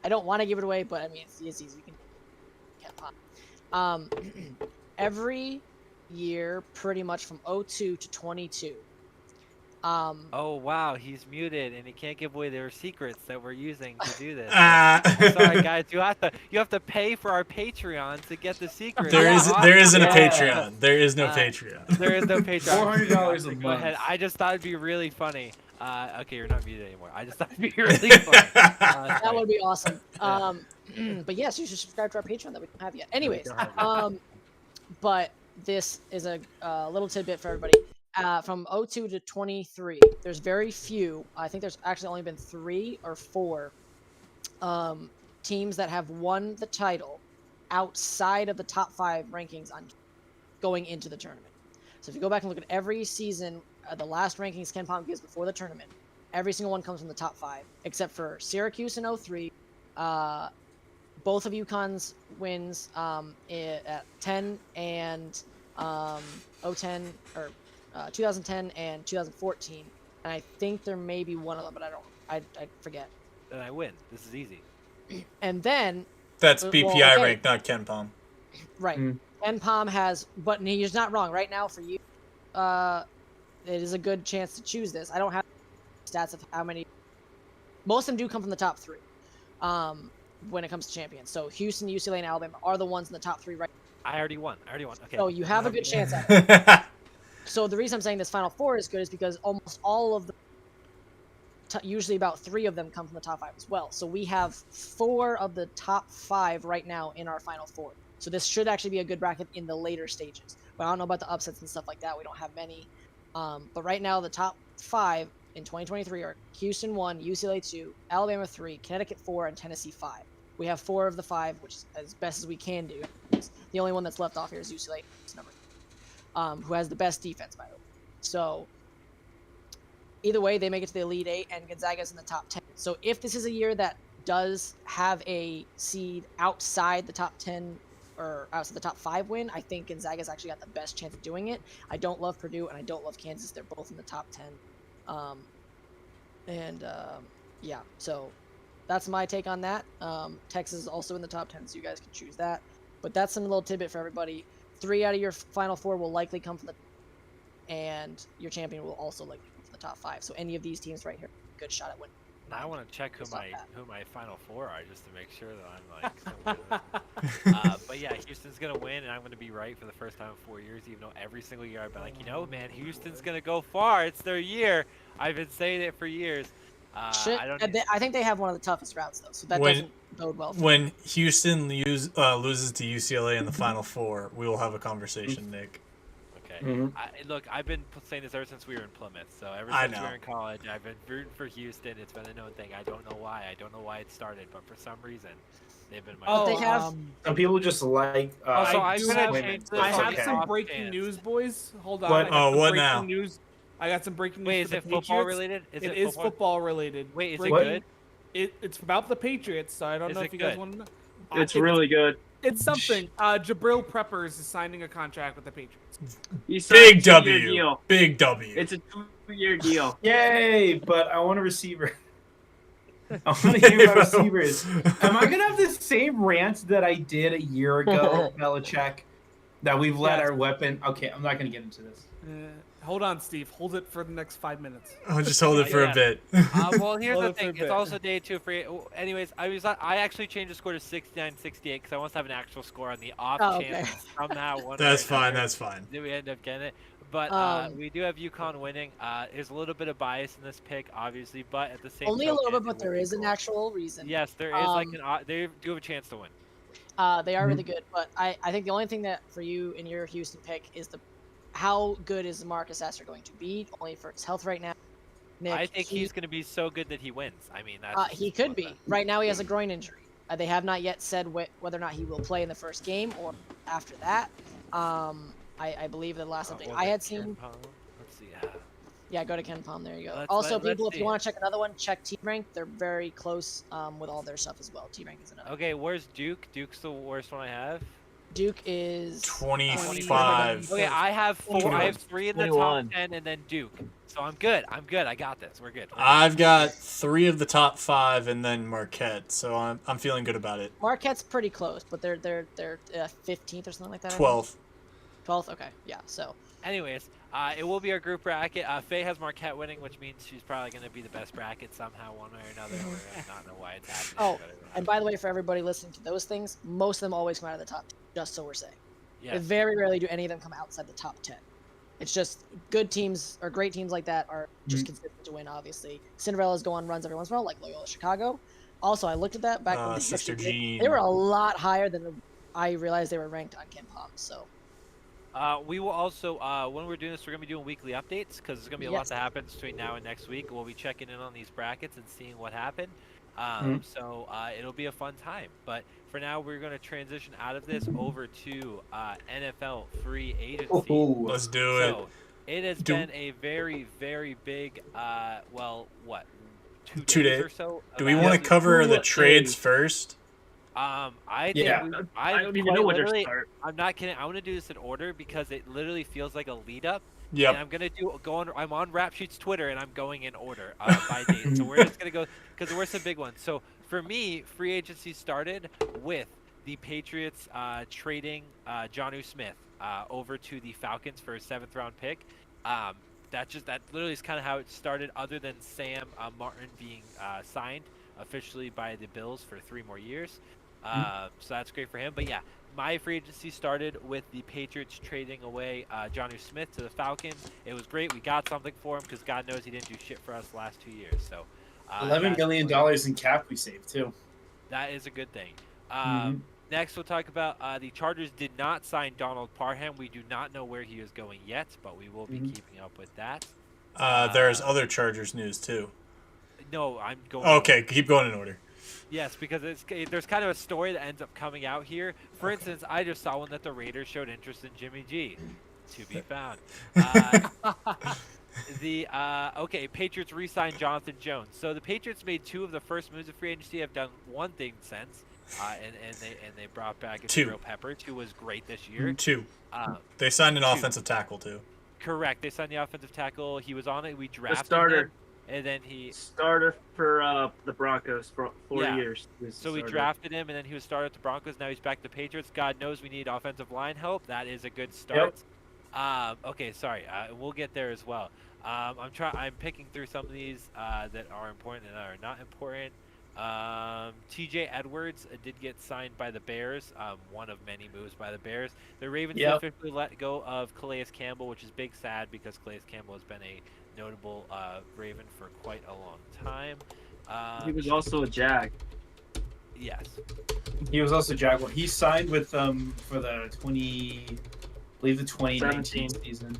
don't want to give it away, but I mean it's easy. You can. Every year, pretty much from 02 to 22. oh wow, he's muted and he can't give away their secrets that we're using to do this. Sorry guys, you have to pay for our Patreon to get the secrets. There isn't a Yeah. Patreon. There is no Patreon. There is no Patreon. $400 a Go ahead. month. I just thought it'd be really funny. Okay, you're not muted anymore. I just thought it'd be really funny. That Sorry. would be awesome. But yes, you should subscribe to our Patreon that we don't have yet. Anyways, but this is a little tidbit for everybody. From 02 to 23, there's very few. I think there's actually only been 3 or 4 teams that have won the title outside of the top 5 rankings on going into the tournament. So if you go back and look at every season, the last rankings Ken Pom gives before the tournament, every single one comes from the top 5, except for Syracuse in 03. Both of UConn's wins at 10 and 010 or 2010 and 2014, and I think there may be one of them, but I forget. Then I win. This is easy. And then That's well, BPI okay. rank, not Ken Pom. right, Mm. Ken Pom has, but he's not wrong. Right now for you, it is a good chance to choose this. I don't have stats of how many. Most of them do come from the top 3. When it comes to champions, so Houston, UCLA, and Alabama are the ones in the top 3 right. I already won. Okay. So you have a good chance at it. So the reason I'm saying this Final Four is good is because almost all of the, usually about 3 of them come from the top 5 as well. So we have 4 of the top 5 right now in our Final Four. So this should actually be a good bracket in the later stages. But I don't know about the upsets and stuff like that. We don't have many. But right now the top 5 in 2023 are Houston 1, UCLA 2, Alabama 3, Connecticut 4, and Tennessee 5. We have 4 of the 5, which is as best as we can do. The only one that's left off here is UCLA, who has the best defense, by the way. So either way, they make it to the Elite 8, and Gonzaga's in the top 10. So if this is a year that does have a seed outside the top 10 or outside the top 5 win, I think Gonzaga's actually got the best chance of doing it. I don't love Purdue, and I don't love Kansas. They're both in the top 10. Yeah, so that's my take on that. Texas is also in the top 10, so you guys can choose that. But that's some little tidbit for everybody. 3 out of your Final 4 will likely come from the, and your champion will also likely come from the top 5. So any of these teams right here, good shot at winning. Now I want to check who It's not bad. my Final 4 are just to make sure that I'm like. But yeah, Houston's gonna win, and I'm gonna be right for the first time in 4 years. Even though every single year I've been like, man, Houston's gonna go far. It's their year. I've been saying it for years. I think they have one of the toughest routes though, so that When- doesn't bode well. For When Houston loses to UCLA in the Final Four, we will have a conversation, Nick. Okay. Mhm. Look, I've been saying this ever since we were in Plymouth. So ever I since we know. were in college, I've been rooting for Houston. It's been a known thing. I don't know why. I don't know why it started, but for some reason, they've been my. But they have- Some people just like. Also, I I'm do gonna have- change this. I That's have okay. some Off breaking chance. news, boys. Hold on. What? I got some what breaking now? News. I got some breaking news. Wait, for is the it football Patriots. related? It is football related. Wait, is it Breaking- good? It's about the Patriots, so I don't Is know it if you guys good? want to know. It's really good. It's something. Jabril Preppers is signing a contract with the Patriots. He signed Big a 2-year W. deal. Big W. It's a 2-year deal. Yay! But I want a receiver. I want to hear about receivers. Am I gonna have the same rant that I did a year ago, Belichick? That we've let Yes. our weapon. Okay, I'm not gonna get into this. Hold on, Steve. Hold it for the next 5 minutes. I'll just hold it for Yeah. a bit. Well, here's Hold the it for thing. a It's bit. also day 2 for. Anyways, I actually changed the score to 69-68 because I want to have an actual sure on the off Oh, chance okay. somehow one. That's way or fine. another That's fine. Did we end up getting it? But Um, we do have UConn winning. There's a little bit of bias in this pick, obviously, but at the same only a little token, bit, but it there would be is an cool. actual reason. Yes, there is like Um, they do have a chance to win. They are really good, but I think the only thing that for you in your Houston pick is how good is Marcus Astor going to be? Only for his health right now. Nick, I think he's going to be so good that he wins. I mean, that's he could be. Right now, he has a groin injury. They have not yet said whether or not he will play in the first game or after that. I believe the last update I had seen. Let's see. Yeah, go to Ken Palm. There you go. Let's- Also, let's people, if see. you want to check another one, check Team Rank. They're very close with all their stuff as well. Team Rank is another. Okay, where's Duke? Duke's the worst one I have. Duke is 25. Okay, I have four. I 21. have 3 in the 21. top 10, and then Duke. So I'm good. I'm good. I got this. We're good. I've got 3 of the top 5 and then Marquette, so I'm feeling good about it. Marquette's pretty close, but they're 15th or something like that. I think. 12th. 12th. Okay, yeah. So Anyways, it will be our group bracket. Faye has Marquette winning, which means she's probably going to be the best bracket somehow, one way or another. I don't know why it's happening. Oh, but it and by the way, for everybody listening to those things, most of them always come out of the top 10, just so we're saying. yeah. Very rarely do any of them come outside the top 10. It's just good teams or great teams like that are just consistent to win, obviously. Cinderellas go on runs every once in a while, like Loyola Chicago. Also, I looked at that back when they Sister actually did. Jean. They were a lot higher than I realized they were ranked on Ken Palm. So, We will also, when we're doing this, we're going to be doing weekly updates because there's going to be a lot Yes. that happens between now and next week. We'll be checking in on these brackets and seeing what happened. So it'll be a fun time. But for now, we're going to transition out of this over to NFL free agency. Ooh. Let's do it. So it has Do- been a very, very big, well, what, 2 2 days days. or so? Do we of want to action. cover the What trades days? first? I think Yeah. I don't even know where to start. I'm not kidding. I want to do this in order because it literally feels like a lead up. And Yep. I'm gonna I'm on Rap Sheet's Twitter and I'm going in order by date. So we're just gonna go because there were some big ones. So for me, free agency started with the Patriots trading Jonnu Smith over to the Falcons for a 7th round pick. That literally is kind of how it started. Other than Sam Martin being signed officially by the Bills for 3 more years. So that's great for him. But yeah, my free agency started with the Patriots trading away Jonnu Smith to the Falcons. It was great. We got something for him because God knows he didn't do shit for us the last 2 years. So $11 million in cap we saved too. that is a good thing. Mhm. Next, we'll talk about the Chargers did not sign Donald Parham. We do not know where he is going yet, but we will be keeping up with that. There's other Chargers news too. No, I'm going. Okay, keep going in order. Yes, because there's kind of a story that ends up coming out here. For instance, I just saw one that the Raiders showed interest in Jimmy G. To be found. Okay, Patriots re-signed Jonathan Jones. So the Patriots made 2 of the first moves of free agency. Have done one thing since, and they brought back Two. Israel Peppers, who was great this year. 2. Um, They signed an 2. offensive tackle too. Correct. They signed the offensive tackle. He was on it. We drafted starter. him, and then he. Starter for the Broncos for 4 Yeah. years. He was the So we starter. drafted him, and then he was started at the Broncos. Now he's back to the Patriots. God knows we need offensive line help. That is a good start. Okay, sorry. We'll get there as well. I'm picking through some of these that are important and are not important. TJ Edwards did get signed by the Bears. One of many moves by the Bears. The Ravens Yep. officially let go of Calais Campbell, which is big sad because Calais Campbell has been a notable Raven for quite a long time. He was also a Jag. Yes. He was also Jaguar. He signed with them for the 2019 season.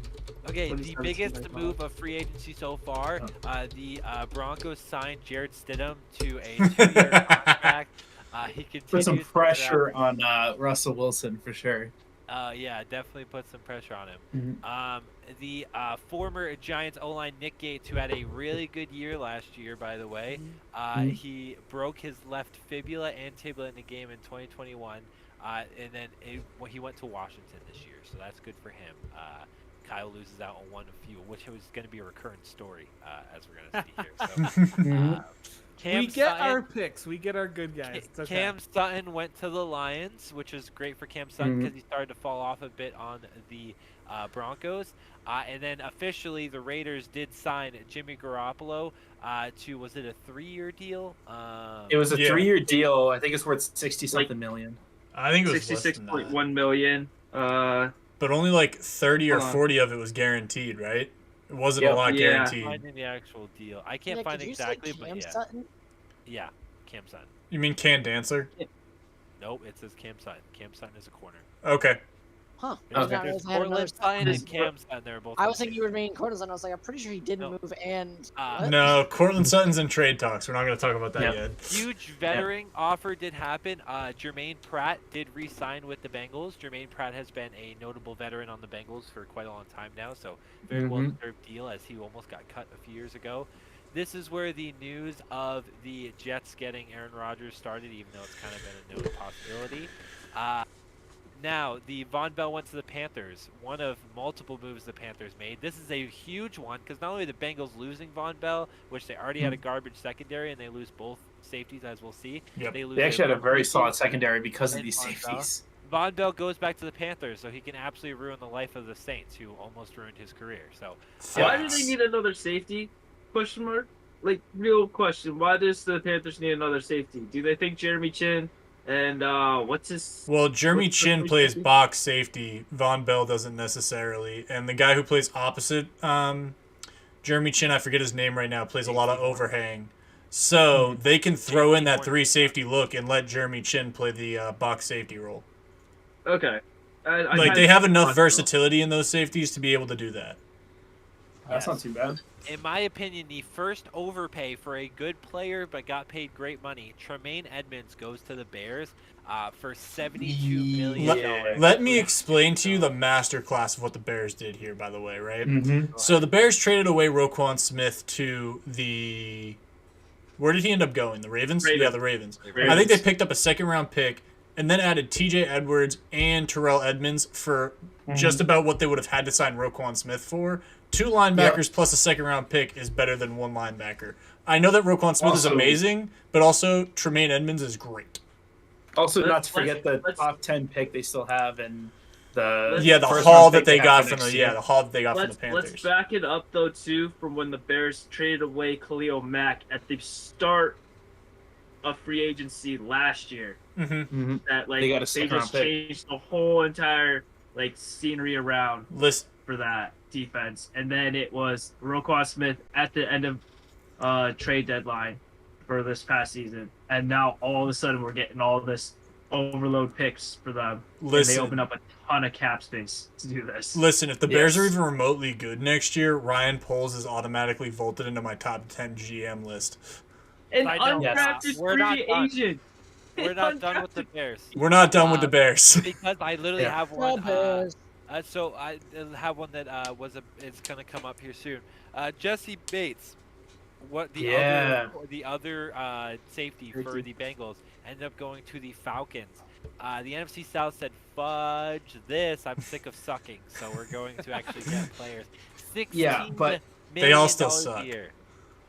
Okay, the 2017, biggest 25. move of free agency so far, the Broncos signed Jared Stidham to a 2-year contract. He continues Put some to pressure on Russell Wilson for sure. yeah, definitely put some pressure on him. The former Giants O-line Nick Gates, who had a really good year last year, by the way, he broke his left fibula and tibia in the game in 2021, and then he went to Washington this year, so that's good for him. Kyle loses out on one of few, which was going to be a recurrent story, as we're going to see here. So, Cam we get Sutton, our picks. We get our good guys. It's okay. Cam Sutton went to the Lions, which was great for Cam Sutton because he started to fall off a bit on the Broncos. And then officially, the Raiders did sign Jimmy Garoppolo to, was it a 3-year deal? It was a Yeah. 3-year deal. I think it's worth 60-something million. I think it was less than that. 66.1 million. But but only like 30 or Hold on. 40 of it was guaranteed, right? It wasn't Yep. a lot Yeah. guaranteed. Finding the actual deal. I can't Nick, find did you say exactly, but Cam yeah. Sutton? Yeah, Cam Sutton. You mean Can Dancer? Nope, it says Cam Sutton. Cam Sutton is a corner. Okay. Huh. There's, Okay. Not there's realize I had another Portland Sutton This- and Cam Sutton. They're both. I on was thinking the you were meaning Cortland. I was like, I'm pretty sure he did No. move and. Uh, what? No, Cortland Sutton's in trade talks. We're not going to talk about that Yep. yet. Huge veteran offer did happen. Jermaine Pratt did re-sign with the Bengals. Jermaine Pratt has been a notable veteran on the Bengals for quite a long time now, so very well-deserved deal as he almost got cut a few years ago. This is where the news of the Jets getting Aaron Rodgers started, even though it's kind of been a known possibility. Now, the Von Bell went to the Panthers. One of multiple moves the Panthers made. This is a huge one because not only the Bengals losing Von Bell, which they already had a garbage secondary, and they lose both safeties, as we'll see. Yep. Lose They their actually had a very safety. solid secondary because of And these Von Bell. safeties. Von Bell goes back to the Panthers, so he can absolutely ruin the life of the Saints, who almost ruined his career. So, Why do Facts. they need another safety? Question mark. Like, real question. Why does the Panthers need another safety? Do they think Jeremy Chin and what's his? Well, Jeremy what's the Chin free plays safety? box safety. Von Bell doesn't necessarily. And the guy who plays opposite Jeremy Chin, I forget his name right now, plays a lot of overhang. So they can throw in that 3 safety look and let Jeremy Chin play the box safety role. Okay. Like they have enough versatility in those safeties to be able to do that. That's not too bad. in my opinion, the first overpay for a good player but got paid great money, Tremaine Edmonds goes to the Bears for $72 million. Let me explain to you the masterclass of what the Bears did here, by the way, right? Mm-hmm. So the Bears traded away Roquan Smith to the... Where did he end up going? The Ravens? Ravens. Yeah, the Ravens. Ravens. I think they picked up a second-round pick and then added TJ Edwards and Terrell Edmonds for just about what they would have had to sign Roquan Smith for. 2 linebackers plus a second-round pick is better than 1 linebacker. I know that Roquan Smith is Also- amazing, but also Tremaine Edmonds is great. Also, Let's- not to forget the let's- top 10 pick they still have and the Yeah, the first haul round that pick they have got for from next the year. the haul that they got Let's from the Panthers. back it up though too from when the Bears traded away Khalil Mack at the start of free agency last year. Mm-hmm. That like They got a they second-round just pick. changed the whole entire like scenery around Listen, for that defense, and then it was Roquan Smith at the end of trade deadline for this past season, and now all of a sudden we're getting all this overload picks for them. And they listen. open up a ton of cap space to do this. Listen, if the Bears are Yes. even remotely good next year, Ryan Poles is automatically vaulted into my top 10 GM list. An I know, undrafted we're not free done. agent. We're not done with the Bears. We're not done with the Bears. Because I literally Yeah. have Go one. Bears. So I have one that it's gonna come up here soon. Jesse Bates, what Yeah. the other safety for the Bengals ended up going to the Falcons. The NFC South said, "Fudge this! I'm sick of sucking." So we're going to actually get players. Yeah, but they all still $16 suck. a year.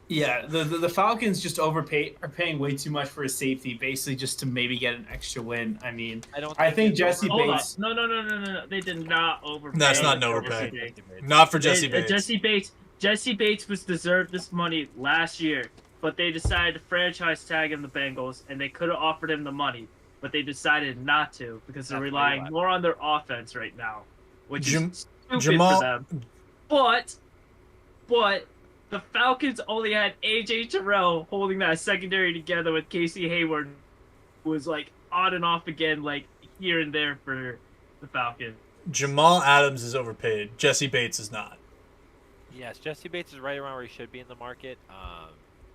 Yeah, the Falcons just are paying way too much for a safety, basically just to maybe get an extra win. I mean, I think it's Jesse overall- Hold on. Bates- No. They did not overpay. That's not an Jesse overpay. Bates. Not for Jesse Bates. Jesse Bates was deserved this money last year, but they decided to franchise tag him the Bengals, and they could have offered him the money, but they decided not to because they're That's relying why. more on their offense right now, which Jam- is stupid Jamal- for them. But the Falcons only had AJ Terrell holding that secondary together with Casey Hayward, who was like on and off again, like here and there for the Falcons. Jamal Adams is overpaid. Jesse Bates is not. Yes, Jesse Bates is right around where he should be in the market,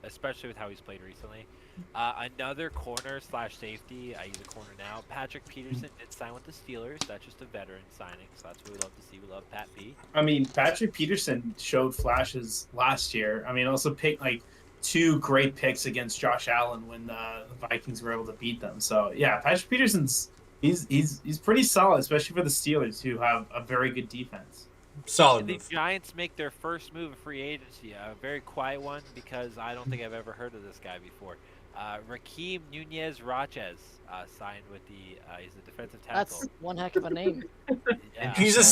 especially with how he's played recently. Another corner / safety, I use a corner now. Patrick Peterson did sign with the Steelers. That's just a veteran signing, so that's what we love to see. We love Pat P. I mean, Patrick Peterson showed flashes last year. I mean, also picked like 2 great picks against Josh Allen when the Vikings were able to beat them. So yeah, Patrick Peterson's he's pretty solid, especially for the Steelers who have a very good defense. Solid The move. Giants make their first move of free agency, a very quiet one because I don't think I've ever heard of this guy before. Rakeem Nunez Rochez signed with the he's a defensive tackle. That's one heck of a name. Yeah. He's a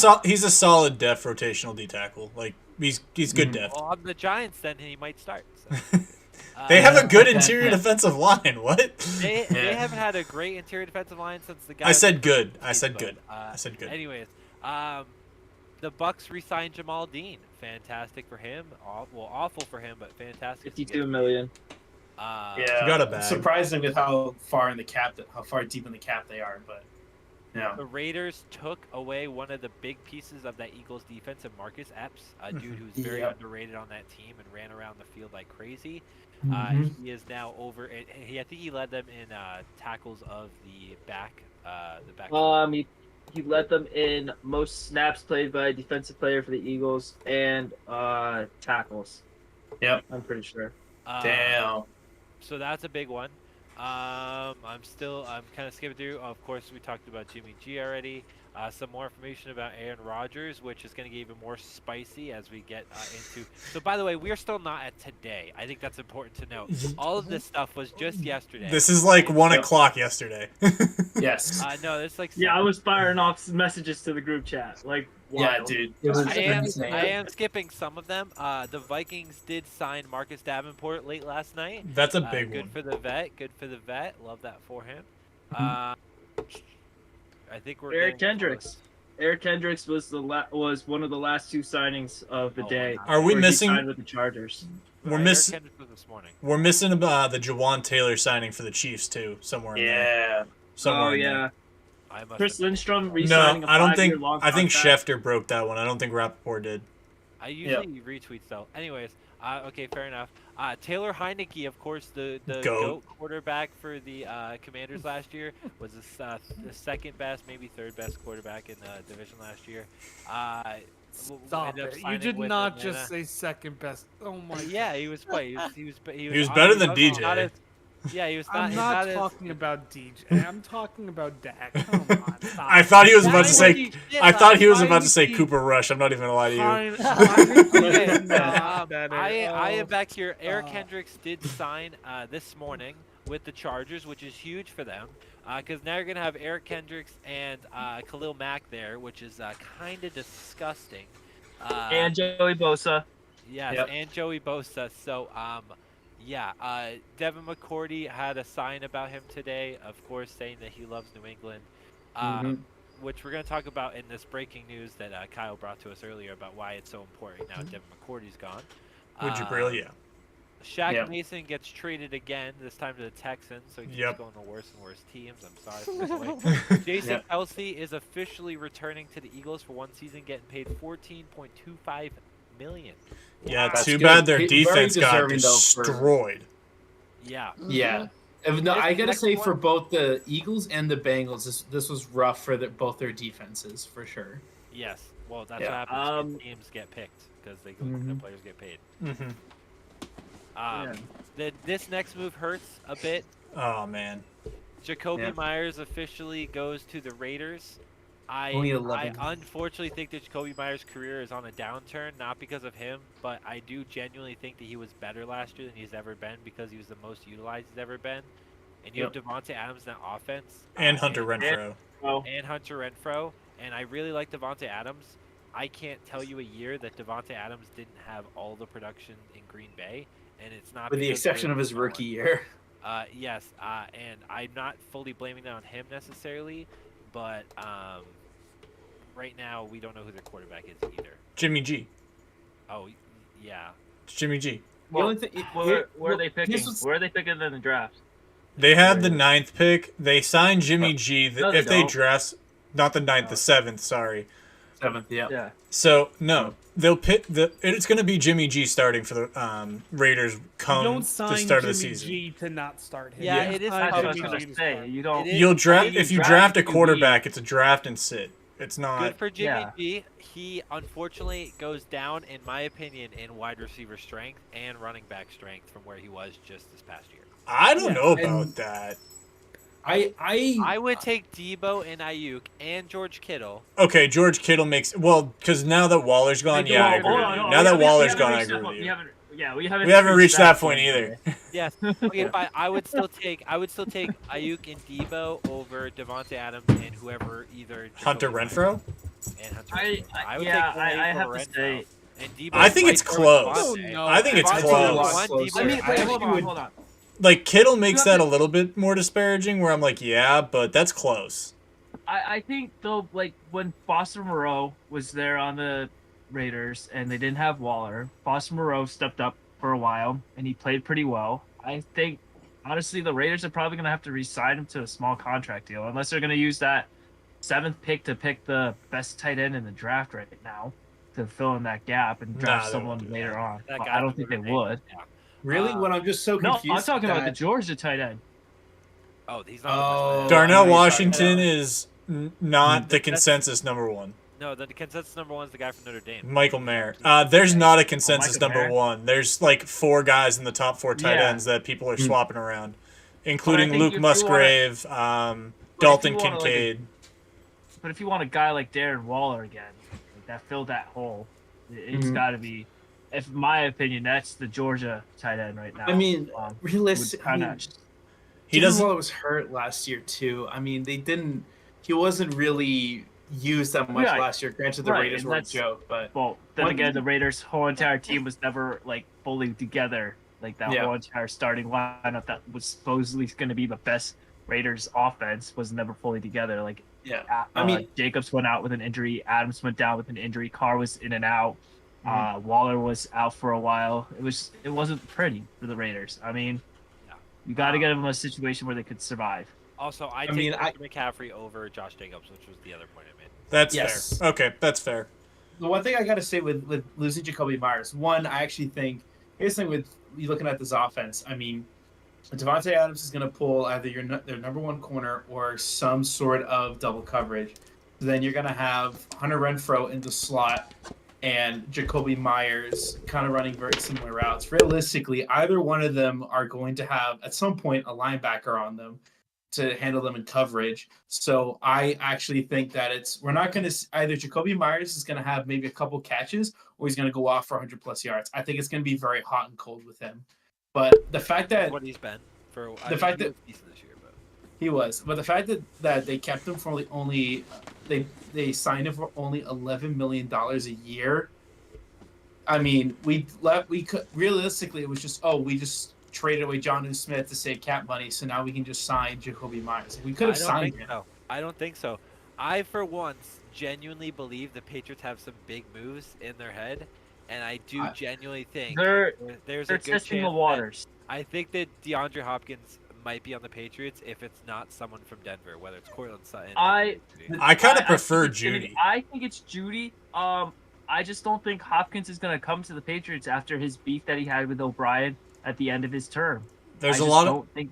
solid def rotational D tackle. Like he's good def. Well, on the Giants, then he might start. So. They have a good interior defensive line. What? They haven't had a great interior defensive line since the guy. I said good. I but, said good. I said good. Anyways, The Bucks re-signed Jamal Dean. Fantastic for him. Awful for him, but fantastic. 52 million. Yeah, got a bag. surprising with how far deep in the cap they are, but yeah. The Raiders took away one of the big pieces of that Eagles defense, of Marcus Epps, a dude who's very Yep. underrated on that team and ran around the field like crazy. Mhm. He is now over. I think he led them in tackles of the back. He led them in most snaps played by a defensive player for the Eagles and tackles. Yep. I'm pretty sure. Damn. So that's a big one. I'm kind of skipping through. Of course, we talked about Jimmy G already. Some more information about Aaron Rodgers, which is going to get even more spicy as we get into. So, by the way, we are still not at today. I think that's important to note. All of this stuff was just yesterday. This is like 1 Yep. o'clock yesterday. Yes. No, it's like Yeah, I was firing off messages to the group chat. Like, Yeah, wild. dude. It was I am insane. skipping some of them. The Vikings did sign Marcus Davenport late last night. That's a big Good one. for the vet. Good for the vet. Love that for him. I think we're Eric getting Kendricks. close. Eric Kendricks was was one of the last 2 signings of the Oh, day. wow. Are we where he missing- signed with the Chargers? We're Eric missing. Kendricks was this morning. We're missing the Jawan Taylor signing for the Chiefs too, somewhere in there. Yeah. Somewhere Oh in there. yeah, I must Chris have- Lindstrom No, re-signing a I don't think. 5-year-long I think contract. Schefter broke that one. I don't think Rappaport did. I usually retweet though. Anyways, okay, fair enough. Taylor Heineke, of course, the Goat. GOAT quarterback for the Commanders last year, was the second best, maybe third best quarterback in the division last year. Stop ended up it! You signing did with not Atlanta. just say second best. Oh my. Yeah, he was. He was better than DJ. Not as, yeah, he was not. I'm he's not as- talking about DJ. I'm talking about Dak. Come on. Stop. I thought he was about to say. Heineke did I thought he was Heineke- about to say Cooper Rush. I'm not even gonna lie to you. Okay, Better. I Oh, am back here. Eric stop. Kendricks did sign this morning with the Chargers, which is huge for them. Because now you're going to have Eric Kendricks and Khalil Mack there, which is kind of disgusting. And Joey Bosa. Yes, Yep. and Joey Bosa. So, Devin McCourty had a sign about him today, of course, saying that he loves New England. Which we're going to talk about in this breaking news that Kyle brought to us earlier about why it's so important now Devin McCourty's gone. Would you really? Yeah. Shaq Yep. Mason gets traded again, this time to the Texans, so he keeps Yep. going to worse and worse teams. I'm sorry for this way. Jason Yep. Kelsey is officially returning to the Eagles for one season, getting paid $14.25 million. Yeah. That's Too good. bad their Very defense got deserving, though, for- destroyed. Yeah. Yeah. No, This I gotta next say one- for both the Eagles and the Bengals, this was rough for both their defenses for sure. Yes. Well, that's Yeah. what happens when teams get picked because the players get paid. Hmm. This next move hurts a bit. Oh man. Jacoby Yeah. Myers officially goes to the Raiders. Only I 11. unfortunately think that Jacoby Myers' career is on a downturn, not because of him, but I do genuinely think that he was better last year than he's ever been because he was the most utilized he's ever been. And you have Devontae Adams in that offense. And Hunter Renfro. And Hunter Renfro. And I really like Devontae Adams. I can't tell you a year that Devontae Adams didn't have all the production in Green Bay, and it's not With the because exception they're of his no one. rookie year. Yes, and I'm not fully blaming that on him necessarily, but right now we don't know who their quarterback is either. Jimmy G. Oh, yeah. It's Jimmy G. The only thing, Where are they picking? this was- Where are they picking in the draft? They had the 9th pick. They signed Jimmy G. No, they If they don't. draft, not the 9th, the 7th. Sorry. 7th, yeah. Yeah. So no, they'll pick the. It's going to be Jimmy G starting for the Raiders You come don't the sign start Jimmy of the season. G to not start him. Yeah, You it is sign That's what I was Jimmy gonna G to say. start. You don't. It is- You'll draft you if you draft draft a QB. quarterback. It's a draft and sit. It's Good not. for Jimmy Yeah. G. He unfortunately goes down, in my opinion, in wide receiver strength and running back strength from where he was just this past year. I don't know about and- that. I would take Debo and Ayuk and George Kittle. Okay, George Kittle makes because now that Waller's gone, do yeah, I all- agree hold with on, you. hold Now on. that We Waller's haven't gone, I reached agree that with point. you. We haven't reached that point either. Yes. Okay, but I would still take Ayuk and Debo over Devontae Adams and whoever either Hunter Jacoby Renfro. Myers and Hunter I Renfro. would yeah, take Olave I have over to Renfro. say. And Debo I think it's right there with close. Devontae. No, I think it's Devontae close. was one, Close. Debo I mean, was wait, two. hold on. Like Kittle makes You have that a to- little bit more disparaging. Where I'm like, yeah, but that's close. I think though, like when Foster Moreau was there on the Raiders and they didn't have Waller, Foster Moreau stepped up for a while and he played pretty well. I think honestly the Raiders are probably gonna have to re-sign him to a small contract deal unless they're gonna use that 7th pick to pick the best tight end in the draft right now to fill in that gap and draft Nah, they someone won't do later that. on. That But guy I don't from think they Notre Dame. would. Yeah. Really? When I'm just so No, confused. I'm talking about the that- Georgia tight end. Oh, he's not. Oh. The Darnell I know you're Washington talking is not the That's- consensus number one. no, the consensus number one is the guy from Notre Dame. Michael Mayer. There's not a consensus Michael number Mayer? one. There's like 4 guys in the top 4 tight Yeah. ends that people are Hmm. swapping around, including think Luke if you wanna- Musgrave, But if Dalton you wanna, like, Kincaid. But if you want a guy like Darren Waller again, like that filled that hole, it's Mhm. got to be. If my opinion, that's the Georgia tight end right now. I mean, would realistically, kinda- He Darren doesn't. Waller was hurt last year too. I mean, they didn't. He wasn't really used that much Right. last year. Granted, the Right, Raiders and were a that's- joke, but Well, then What- again, the Raiders' whole entire team was never like fully together. Like that Yeah. whole entire starting lineup that was supposedly going to be the best Raiders offense was never fully together. Like, yeah. I mean- Jacobs went out with an injury, Adams went down with an injury, Carr was in and out, Waller was out for a while. It wasn't pretty for the Raiders. I mean, Yeah. you got to get them in a situation where they could survive. Also, I mean, take McCaffrey over Josh Jacobs, which was the other point I made. That's Yes. fair. Okay, that's fair. The one thing I got to say with losing Jacoby Myers, one, I actually think here's the thing with you looking at this offense. I mean, Devontae Adams is going to pull either their number one corner or some sort of double coverage. Then you're going to have Hunter Renfrow in the slot and Jacoby Myers kind of running very similar routes. Realistically, either one of them are going to have at some point a linebacker on them to handle them in coverage. So I actually think that we're not going to either Jacoby Myers is going to have maybe a couple catches or he's going to go off for 100 plus yards. I think it's going to be very hot and cold with him. But the fact that What he's been for fact he that- was decent this year, but he was, but the fact that they kept him for only they signed him for only $11 million a year. I mean, we could realistically it was just we just traded away Jonnu Smith to save cap money, so now we can just sign Jacoby Myers. We could have I don't signed think him. so. I don't think so. I, for once, genuinely believe the Patriots have some big moves in their head, and I do I- genuinely think They're there's they're a good testing chance the that- waters. I think that DeAndre Hopkins might be on the Patriots if it's not someone from Denver, whether it's Cortland Sutton. or I- Judy. I kind of think prefer it's gonna be- Judy. I think it's Judy. I just don't think Hopkins is going to come to the Patriots after his beef that he had with O'Brien at the end of his term. There's I a just lot of. don't think.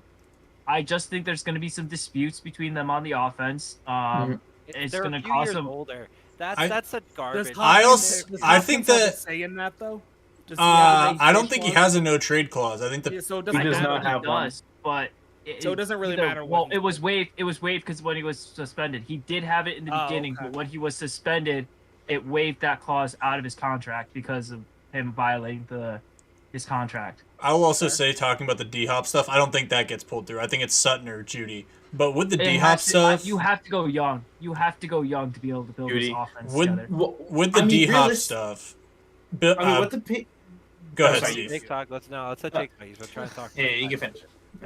I just think there's going to be some disputes between them on the offense. It's They're gonna a few cost years them- older. I- That's a garbage. I also- does I think Hopkins have a that- say in that though. Does he have a I don't say think he clause? has a no trade clause. I think the Yeah, so it He doesn't does matter. not have He one. does, but So it doesn't really either- matter what Well, he it was did. waived. It was waived because when he was suspended, he did have it in the Oh, beginning, okay. but when he was suspended, it waived that clause out of his contract because of him violating his contract. I will also say, talking about the D Hop stuff, I don't think that gets pulled through. I think it's Sutton or Judy. But with the It D has Hop to- stuff, you have to go young. You have to go young to be able to build Judy. this offense Would- together. with the D Hop stuff, Bill, I mean, what the go Oh, ahead, sorry, Steve. Jake talk. Let's let Jake talk. He's been trying to talk. Yeah, you can finish.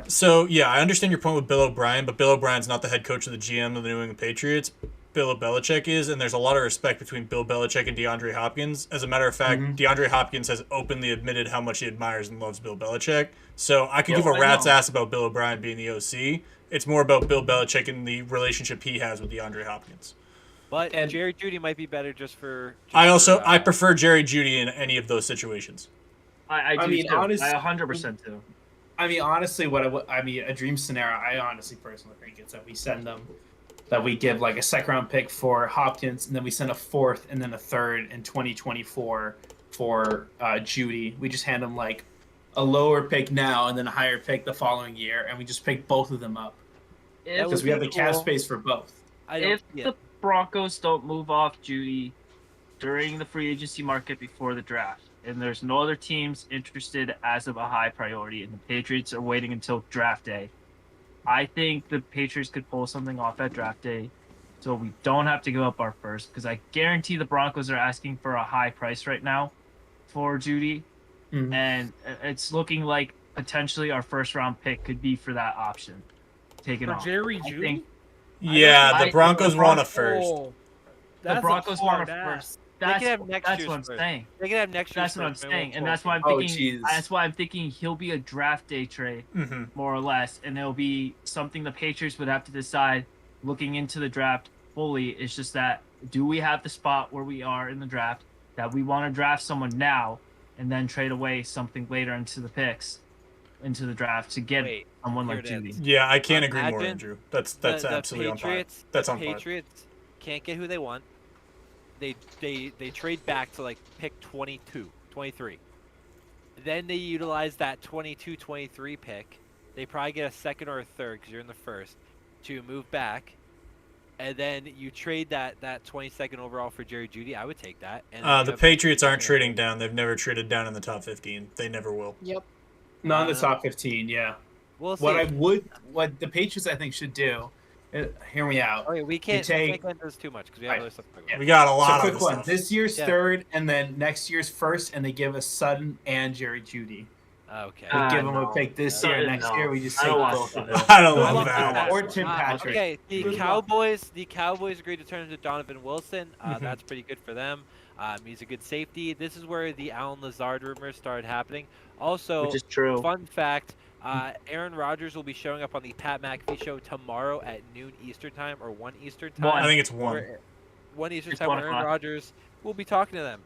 So yeah, I understand your point with Bill O'Brien, but Bill O'Brien's not the head coach of the GM of the New England Patriots. Bill Belichick is, and there's a lot of respect between Bill Belichick and DeAndre Hopkins. As a matter of fact, Mhm. DeAndre Hopkins has openly admitted how much he admires and loves Bill Belichick. So I could Yeah, give a I rat's know. ass about Bill O'Brien being the OC. It's more about Bill Belichick and the relationship he has with DeAndre Hopkins. But And- Jerry Judy might be better just for. I prefer Jerry Judy in any of those situations. I do mean, too. honest- I 100% do. I mean, honestly, a dream scenario. I honestly, personally think it's that we send them, that we give like a second round pick for Hopkins, and then we send a fourth and then a third in 2024 for Judy. We just hand them like a lower pick now and then a higher pick the following year, and we just pick both of them up If, because we have the cap space for both. if the Broncos don't move off Judy during the free agency market before the draft, and there's no other teams interested as of a high priority, and the Patriots are waiting until draft day, I think the Patriots could pull something off at draft day, so we don't have to give up our first. Because I guarantee the Broncos are asking for a high price right now for Judy, Mhm. and it's looking like potentially our first round pick could be for that option taken For off. Jerry I Judy? think- Yeah, the I- Broncos the won a first. Oh, The that's Broncos a won a hard ass. first. That's can have next that's year's what I'm first. saying. They can have next year's That's what I'm first, but it won't saying, and that's why I'm Oh, thinking. jeez. That's why I'm thinking he'll be a draft day trade, Hmm. more or less, and it'll be something the Patriots would have to decide, looking into the draft fully. It's just that, do we have the spot where we are in the draft that we want to draft someone now, and then trade away something later into the picks, into the draft to get Wait, someone here like it is. Judy. Yeah, I can't agree more, Imagine Andrew. That's The absolutely on par. Patriots, That's the on par. Patriots can't get who they want. They trade back to like pick 22, 23. Then they utilize that 22, 23 pick. They probably get a second or a third because you're in the first to move back. And then you trade that 22nd overall for Jerry Jeudy. I would take that. And then you The have- Patriots aren't trading down. They've never traded down in the top 15. They never will. Yep. Not in the top 15. Yeah. We'll see. What the Patriots I think should do. Hear me out. Okay, we can't take- get into this too much because we have Right. other stuff to talk Yeah. about. We got a So lot quick of one. stuff. This year's Yeah. third, and then next year's first, and they give us Sutton and Jerry Judy. Okay. We give them no. a pick this year. Sutton, Next no. year we just I take don't want both of Sutton. them. I don't Good love luck that. with Or Tim Patrick. Okay, the Good luck. Cowboys agreed to turn to Donovan Wilson. Mhm. That's pretty good for them. He's a good safety. This is where the Alan Lazard rumors started happening. Also, Which is true. fun fact: Aaron Rodgers will be showing up on the Pat McAfee show tomorrow at noon Eastern time or 1 Eastern time. I think it's one. Where- 1 Eastern It's time. 1 Where Aaron o'clock. Rodgers will be talking to them.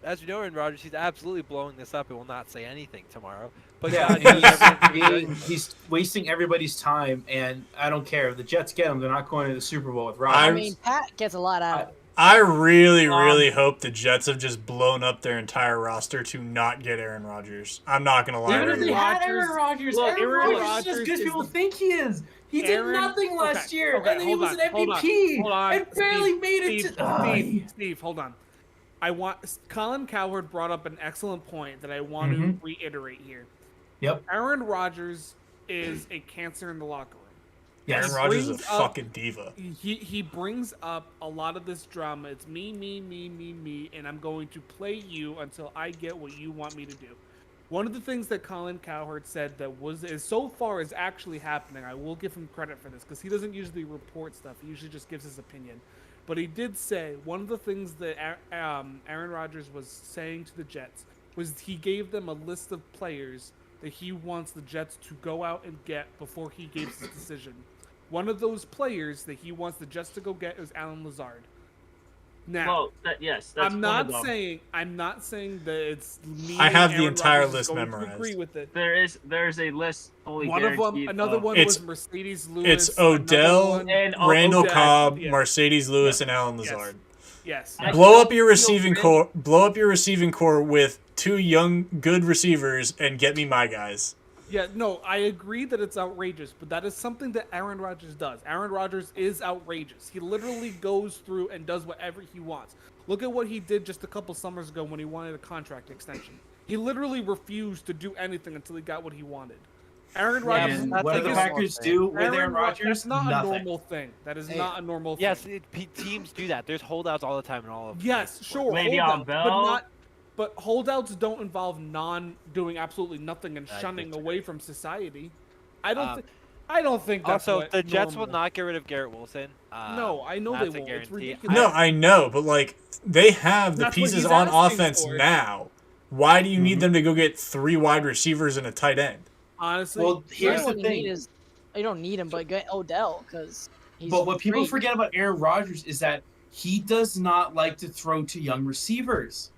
As you know, Aaron Rodgers, he's absolutely blowing this up and will not say anything tomorrow. But Yeah, God knows everything he's wasting everybody's time, and I don't care if the Jets get him. They're not going to the Super Bowl with Rodgers. I mean, Pat gets a lot out of it. I really hope the Jets have just blown up their entire roster to not get Aaron Rodgers. I'm not gonna lie. Even to if you. they had Rodgers- Aaron Rodgers, Look, Aaron Aaron Rodgers is as Rodgers good as is people the- think he is. He did Aaron- nothing last okay, year, okay, and then he hold was on, an hold on, MVP hold on, and barely Steve, made it Steve, to. Oh, Steve, hold on. Colin Cowherd brought up an excellent point that I want to reiterate here. Yep. Aaron Rodgers is a cancer in the locker room. Yes. Aaron Rodgers is a brings up- fucking diva. He brings up a lot of this drama. It's me, and I'm going to play you until I get what you want me to do. One of the things that Colin Cowherd said that is so far is actually happening. I will give him credit for this because he doesn't usually report stuff. He usually just gives his opinion. But he did say one of the things that Aaron Rodgers was saying to the Jets was he gave them a list of players that he wants the Jets to go out and get before he gives his decision. One of those players that he wants the Jets to go get is Alan Lazard. Now, Well, that's I'm not one of them. saying that it's me. I have and the Aaron entire Rodgers is list going to memorized. Agree with it. There's a list fully One of them, guaranteed another of- one It's- was Mercedes Lewis. It's another Odell, one- and Randall Odell, Cobb, yeah. Mercedes Lewis, and Alan Yes. Lazard. Yes. I Blow still up your feel receiving really- core. Blow up your receiving core with 2 young, good receivers, and get me my guys. Yeah, no, I agree that it's outrageous, but that is something that Aaron Rodgers does. Aaron Rodgers is outrageous. He literally goes through and does whatever he wants. Look at what he did just a couple summers ago when he wanted a contract extension. He literally refused to do anything until he got what he wanted. Aaron Rodgers. And that's what a do the good Packers one. do with Aaron That's Rodgers? not Nothing. a normal thing. That is Hey. not a normal thing. Yes, teams do that. There's holdouts all the time in all of. Yes, sports. sure. Le'Veon Holdouts, Bell. but holdouts don't involve doing absolutely nothing and I shunning disagree. away from society. I don't. Um, I don't think that's Also, what the Jets will normal- not get rid of Garrett Wilson. No, I know they that's a won't. It's guarantee. ridiculous. No, I know, but like they have the That's what pieces he's on asking offense for. now. Why do you need them to go get 3 wide receivers and a tight end? Honestly, Well, here's What the you thing. need is you don't need him, but get Odell because he's. But what people great. forget about Aaron Rodgers is that he does not like to throw to young receivers.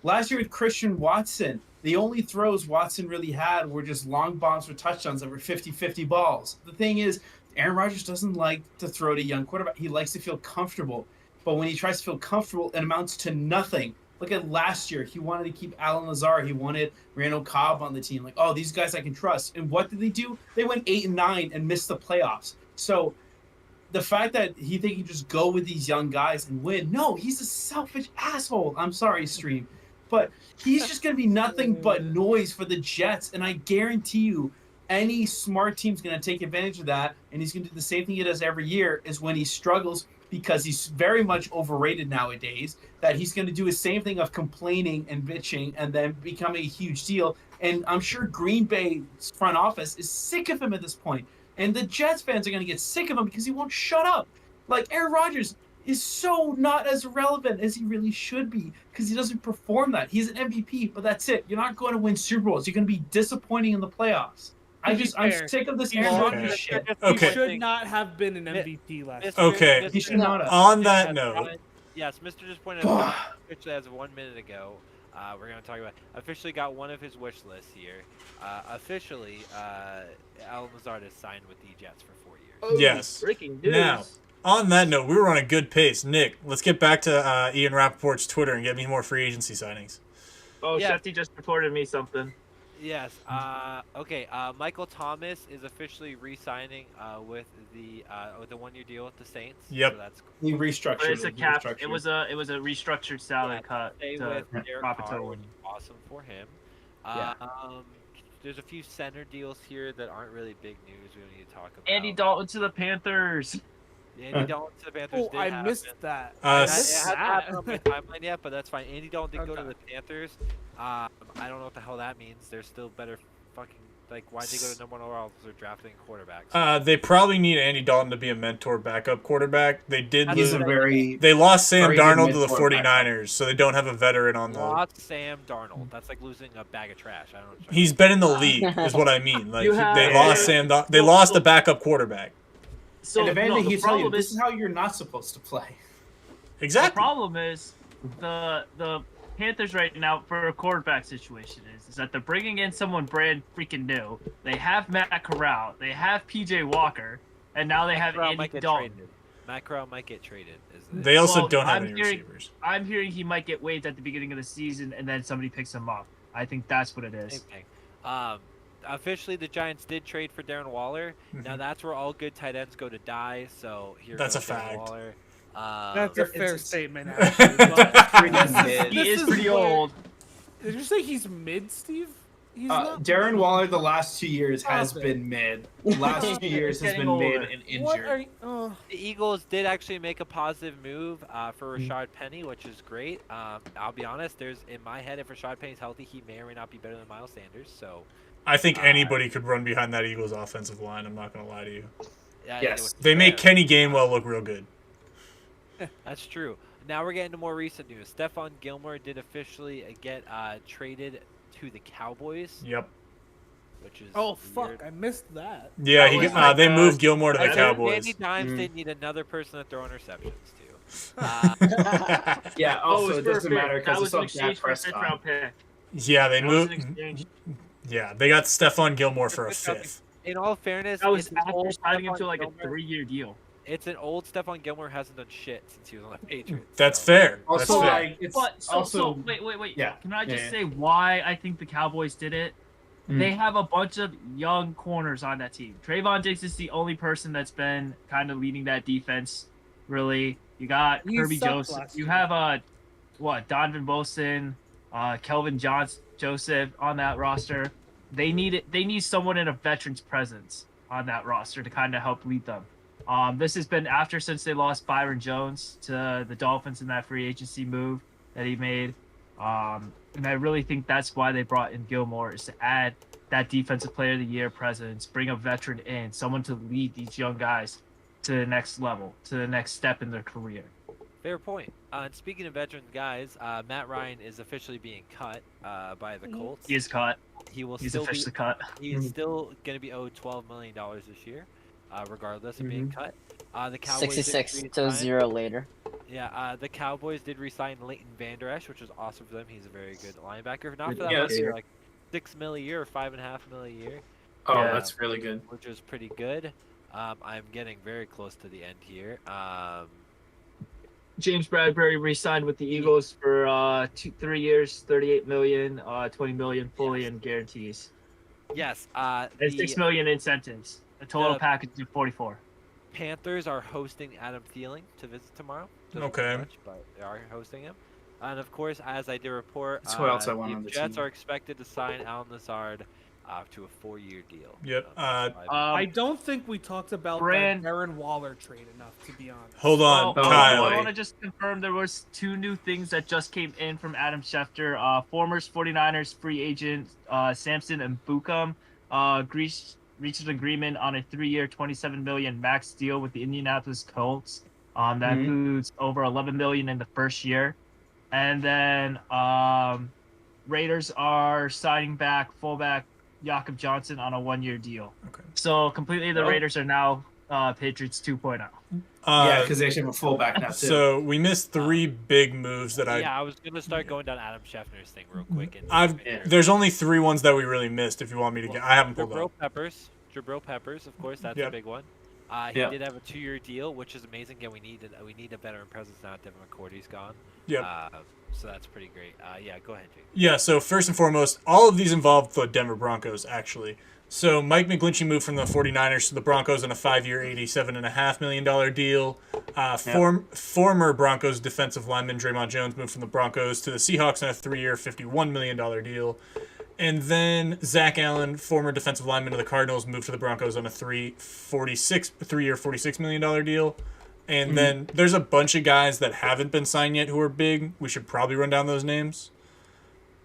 Last year with Christian Watson, the only throws Watson really had were just long bombs for touchdowns that were 50-50 balls. The thing is, Aaron Rodgers doesn't like to throw to young quarterback. He likes to feel comfortable. But when he tries to feel comfortable, it amounts to nothing. Look at last year. He wanted to keep Alan Lazard. He wanted Randall Cobb on the team. Like, oh, these guys I can trust. And what did they do? They went 8-9 and missed the playoffs. So the fact that he think he can just go with these young guys and win, no, he's a selfish asshole. I'm sorry, Stream. But he's just going to be nothing but noise for the Jets. And I guarantee you, any smart team's going to take advantage of that. And he's going to do the same thing he does every year is when he struggles because he's very much overrated nowadays, that he's going to do the same thing of complaining and bitching and then becoming a huge deal. And I'm sure Green Bay's front office is sick of him at this point. And the Jets fans are going to get sick of him because he won't shut up. Like, Aaron Rodgers is so not as relevant as he really should be because he doesn't perform that. He's an MVP, but that's it. You're not going to win Super Bowls. You're going to be disappointing in the playoffs. I'm fair, sick of this he Aaron should- Rodgers shit. Okay. He should not have been an MVP last year. Okay. He should not have. On that Yes, note, Ryan- yes, Mr. just pointed out officially as of 1 minute ago. We're going to talk about officially got one of his wish lists here. Officially, Alan Lazard is signed with the Jets for 4 years. Oh, Yes. Breaking news. Now, on that note, we were on a good pace. Nick, let's get back to Ian Rappaport's Twitter and get me more free agency signings. Oh, Yeah. Shefty just reported me something. Yes. Okay. Michael Thomas is officially re-signing with the 1-year deal with the Saints. Yep. So that's cool. He restructured. But it's a He cap. restructured. It was a restructured salary cut Stay to with Derek Rapoport. Carr, which is awesome for him. Yeah. There's a few center deals here that aren't really big news. We don't need to talk about. Andy Dalton to the Panthers. Andy Dalton to the Panthers. Oh, did I happen. missed that. Uh, I It missed hasn't that. happened on my timeline yet, but that's fine. Andy Dalton did go to Okay. the Panthers. I don't know what the hell that means. They're still better fucking like why'd they go to number 1 overall if they're drafting quarterbacks? They probably need Andy Dalton to be a mentor backup quarterback. They did That's He's lose. a very. They lost Sam very good Darnold to the mentor 49ers, so they don't have a veteran on the. Not Sam Darnold. That's like losing a bag of trash. I don't know. What you're He's been in the league, is what I mean. Like You have- they lost Sam. They lost a backup quarterback. So And if anything, the he's telling you problem this is how you're not supposed to play. the Exactly. problem is the Panthers right now for a quarterback situation is that they're bringing in someone brand freaking new. They have Matt Corral, they have PJ Walker, and now they have Corral Andy might get Dalton. traded. Matt Corral might get traded. Isn't it? They also Well, don't have I'm any hearing- receivers. I'm hearing he might get waived at the beginning of the season, and then somebody picks him up. I think that's what it Same is. thing. Officially, the Giants did trade for Darren Waller. Now that's where all good tight ends go to die. So here That's goes a Darren fact. Waller. That's a It's- fair it's- statement, actually. But He is is pretty where- old. Did you say he's mid, Steve? He's Darren Waller, the last 2 years has Stop it. been mid. The last 2 years has Getting been older. mid and What injured. are you? The Eagles did actually make a positive move for Mm. Rashad Penny, which is great. I'll be honest. There's in my head, if Rashad Penny's healthy, he may or may not be better than Miles Sanders. So I think anybody could run behind that Eagles offensive line. I'm not gonna lie to you. yeah, Yes. They make fair. Kenny Gainwell look real good. That's true. Now we're getting to more recent news. Stephon Gilmore did officially get traded to the Cowboys, Yep. which is Oh weird. fuck! I missed that. Yeah, That was like, they moved Gilmore to the Like, Cowboys. Danny Dimes Mm. didn't need another person to throw interceptions to. Yeah, Oh, also, was it for a doesn't pick. matter That because was it's an on exchange Dak for a fifth round Prescott. pick. Yeah, they That was an moved. exchange. Yeah, they got Stephon Gilmore for a Good job. fifth. In all fairness, That was it's an after old signing him Stephon to like a Gilmore. 3-year deal. It's an old Stephon Gilmore hasn't done shit since he was on the Patriots. That's so- fair. That's Also, fair. like, it's But so also. wait. yeah, Can I just yeah. say why I think the Cowboys did it? Mm. They have a bunch of young corners on that team. Trayvon Diggs is the only person that's been kind of leading that defense. Really, you got He Kirby sucked Joseph. last You year. have Donovan Wilson, Kelvin Joseph on that roster. They need someone in a veteran's presence on that roster to kind of help lead them. This has been after since they lost Byron Jones to the Dolphins in that free agency move that he made. And I really think that's why they brought in Gilmore, is to add that defensive player of the year presence, bring a veteran in, someone to lead these young guys to the next level, to the next step in their career. Fair point. And speaking of veteran guys, Matt Ryan is officially being cut by the Colts. He is cut. He will He's still be. officially cut. He's still going to be owed $12 million this year, regardless of being cut. The Cowboys did 66 to re-sign- 0 later. Yeah, the Cowboys did re-sign Leighton Vander Esch, which was awesome for them. He's a very good linebacker. If not for that, Yeah, money, that's- like $6 million a year or $5.5 million a year, Oh, Yeah. that's really good. which is pretty good. I'm getting very close to the end here. James Bradbury re-signed with the Eagles for 3 years, $38 million, $20 million fully in guarantees, Yes, and the $6 million incentives. A total the- package of 44. Panthers are hosting Adam Thielen to visit tomorrow. Doesn't Okay. mean much, but they are hosting him. And of course, as I did report, That's who else I want the on the Jets team. are expected to sign Alan Lazard to a 4-year deal. Yep, I don't think we talked about Brand- that Darren Waller trade enough, to be honest. Hold on, Well, Kyle. I want to just confirm there was 2 new things that just came in from Adam Schefter. Former 49ers free agent Samson and Bukum reached an agreement on a 3-year, $27 million max deal with the Indianapolis Colts. That includes over $11 million in the first year, and then Raiders are signing back fullback Jakob Johnson on a 1-year deal. Okay. So completely, the Oh. Raiders are now Patriots 2.0. Yeah, because they actually have a fullback now too. So we missed 3 big moves that Yeah, I was gonna start going down Adam Scheffner's thing real quick. And Yeah. There's only 3 ones that we really missed. If you want me to get, I haven't pulled Jabril up. Jabril Peppers, of course, that's Yep. a big one. He Yep. did have a 2-year deal, which is amazing. And we need a veteran presence now. Devin McCourty's gone. Yep. So that's pretty great. Yeah, go ahead, Jake. Yeah, so first and foremost, all of these involve the Denver Broncos, actually. So Mike McGlinchey moved from the 49ers to the Broncos on a 5-year, $87.5 million deal. Former Broncos defensive lineman Draymond Jones moved from the Broncos to the Seahawks on a 3-year, $51 million deal. And then Zach Allen, former defensive lineman of the Cardinals, moved to the Broncos on a 3-year, $46 million deal. And then there's a bunch of guys that haven't been signed yet who are big. We should probably run down those names.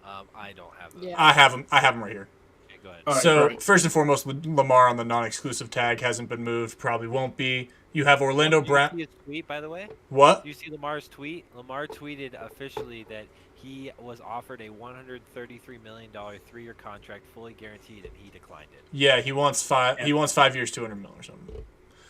I don't have those. Yeah. I have them right here. Okay, go ahead. All right, So great. first and foremost, Lamar on the non-exclusive tag hasn't been moved. Probably won't be. You have Orlando Did Brown. you see his tweet, by the way? What? Do you see Lamar's tweet? Lamar tweeted officially that he was offered a $133 million 3-year contract, fully guaranteed, and he declined it. Yeah, he wants 5. Yeah. He wants 5 years, 200 mil or something.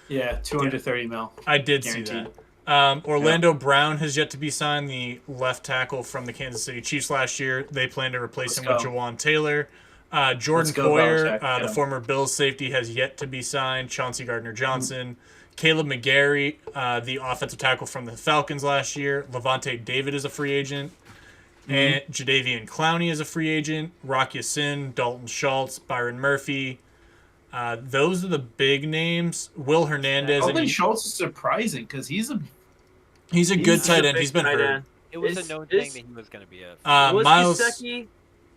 Yeah, 230 mil. I did see Guaranteed. that. Orlando Brown has yet to be signed, the left tackle from the Kansas City Chiefs last year. They plan to replace him Let's with go. Jawan Taylor. Jordan Let's go, Poyer, Belichick. the Yeah. former Bills safety, has yet to be signed. Chauncey Gardner-Johnson. Caleb McGarry, the offensive tackle from the Falcons last year. Levante David is a free agent. And Jadeveon Clowney is a free agent. Rock Ya-Sin, Dalton Schultz, Byron Murphy. Those are the big names. Will Hernandez. Dalton and Schultz is surprising because he's a he's a good He's a tight end. big He's been tight hurt. end. It was Is- a known is- thing that he was going to be a. Was Miles. Gesicki,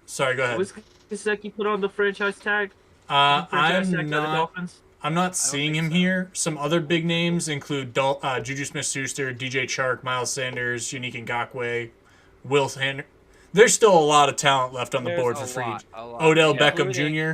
Sorry, go ahead. was Gesicki put on the franchise tag? Franchise I'm tag by the not. Dolphins? I'm not seeing think him so. here. Some other big names include Juju Smith-Schuster, DJ Chark, Miles Sanders, Unique Ngakoue, Will Sanders. There's still a lot of talent left on the There's board a for free. lot, a lot. Odell Yeah. Beckham Including, Jr.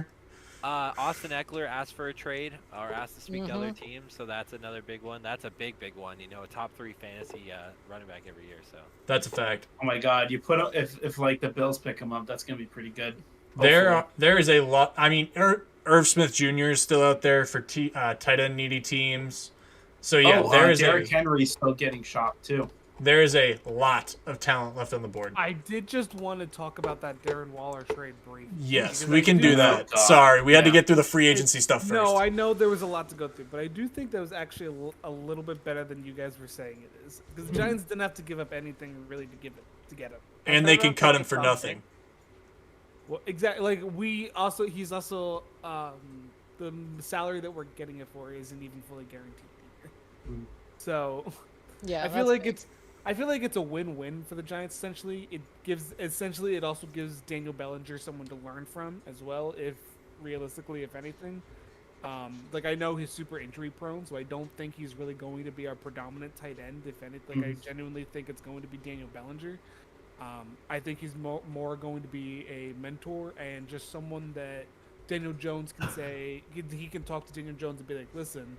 Austin Eckler asked for a trade or asked to speak to other Mhm. teams, so that's another big one. That's a big one. You know, a top 3 fantasy running back every year. So That's a fact. oh my god. You put if like the Bills pick him up, that's gonna be pretty good. There is a lot. I mean, Irv Smith Jr. is still out there for tight end needy teams. So yeah, Derrick Henry's still getting shocked too. there is a lot of talent left on the board. I did just want to talk about that Darren Waller trade briefly. Yes, because we I can do Oh, that. God. Sorry, we had to Yeah. get through the free agency stuff first. No, I know there was a lot to go through, but I do think that was actually a little bit better than you guys were saying it is. Because the Giants didn't have to give up anything really to get him. And they can cut him for nothing. Well, exactly. Like he's also the salary that we're getting it for isn't even fully guaranteed either. So Yeah, I feel like it's a win-win for the Giants. Essentially, it also gives Daniel Bellinger someone to learn from as well. If realistically, if anything, like I know he's super injury prone, so I don't think he's really going to be our predominant tight end. If anything, I genuinely think it's going to be Daniel Bellinger. I think he's more going to be a mentor and just someone that Daniel Jones can say he can talk to Daniel Jones and be like, listen,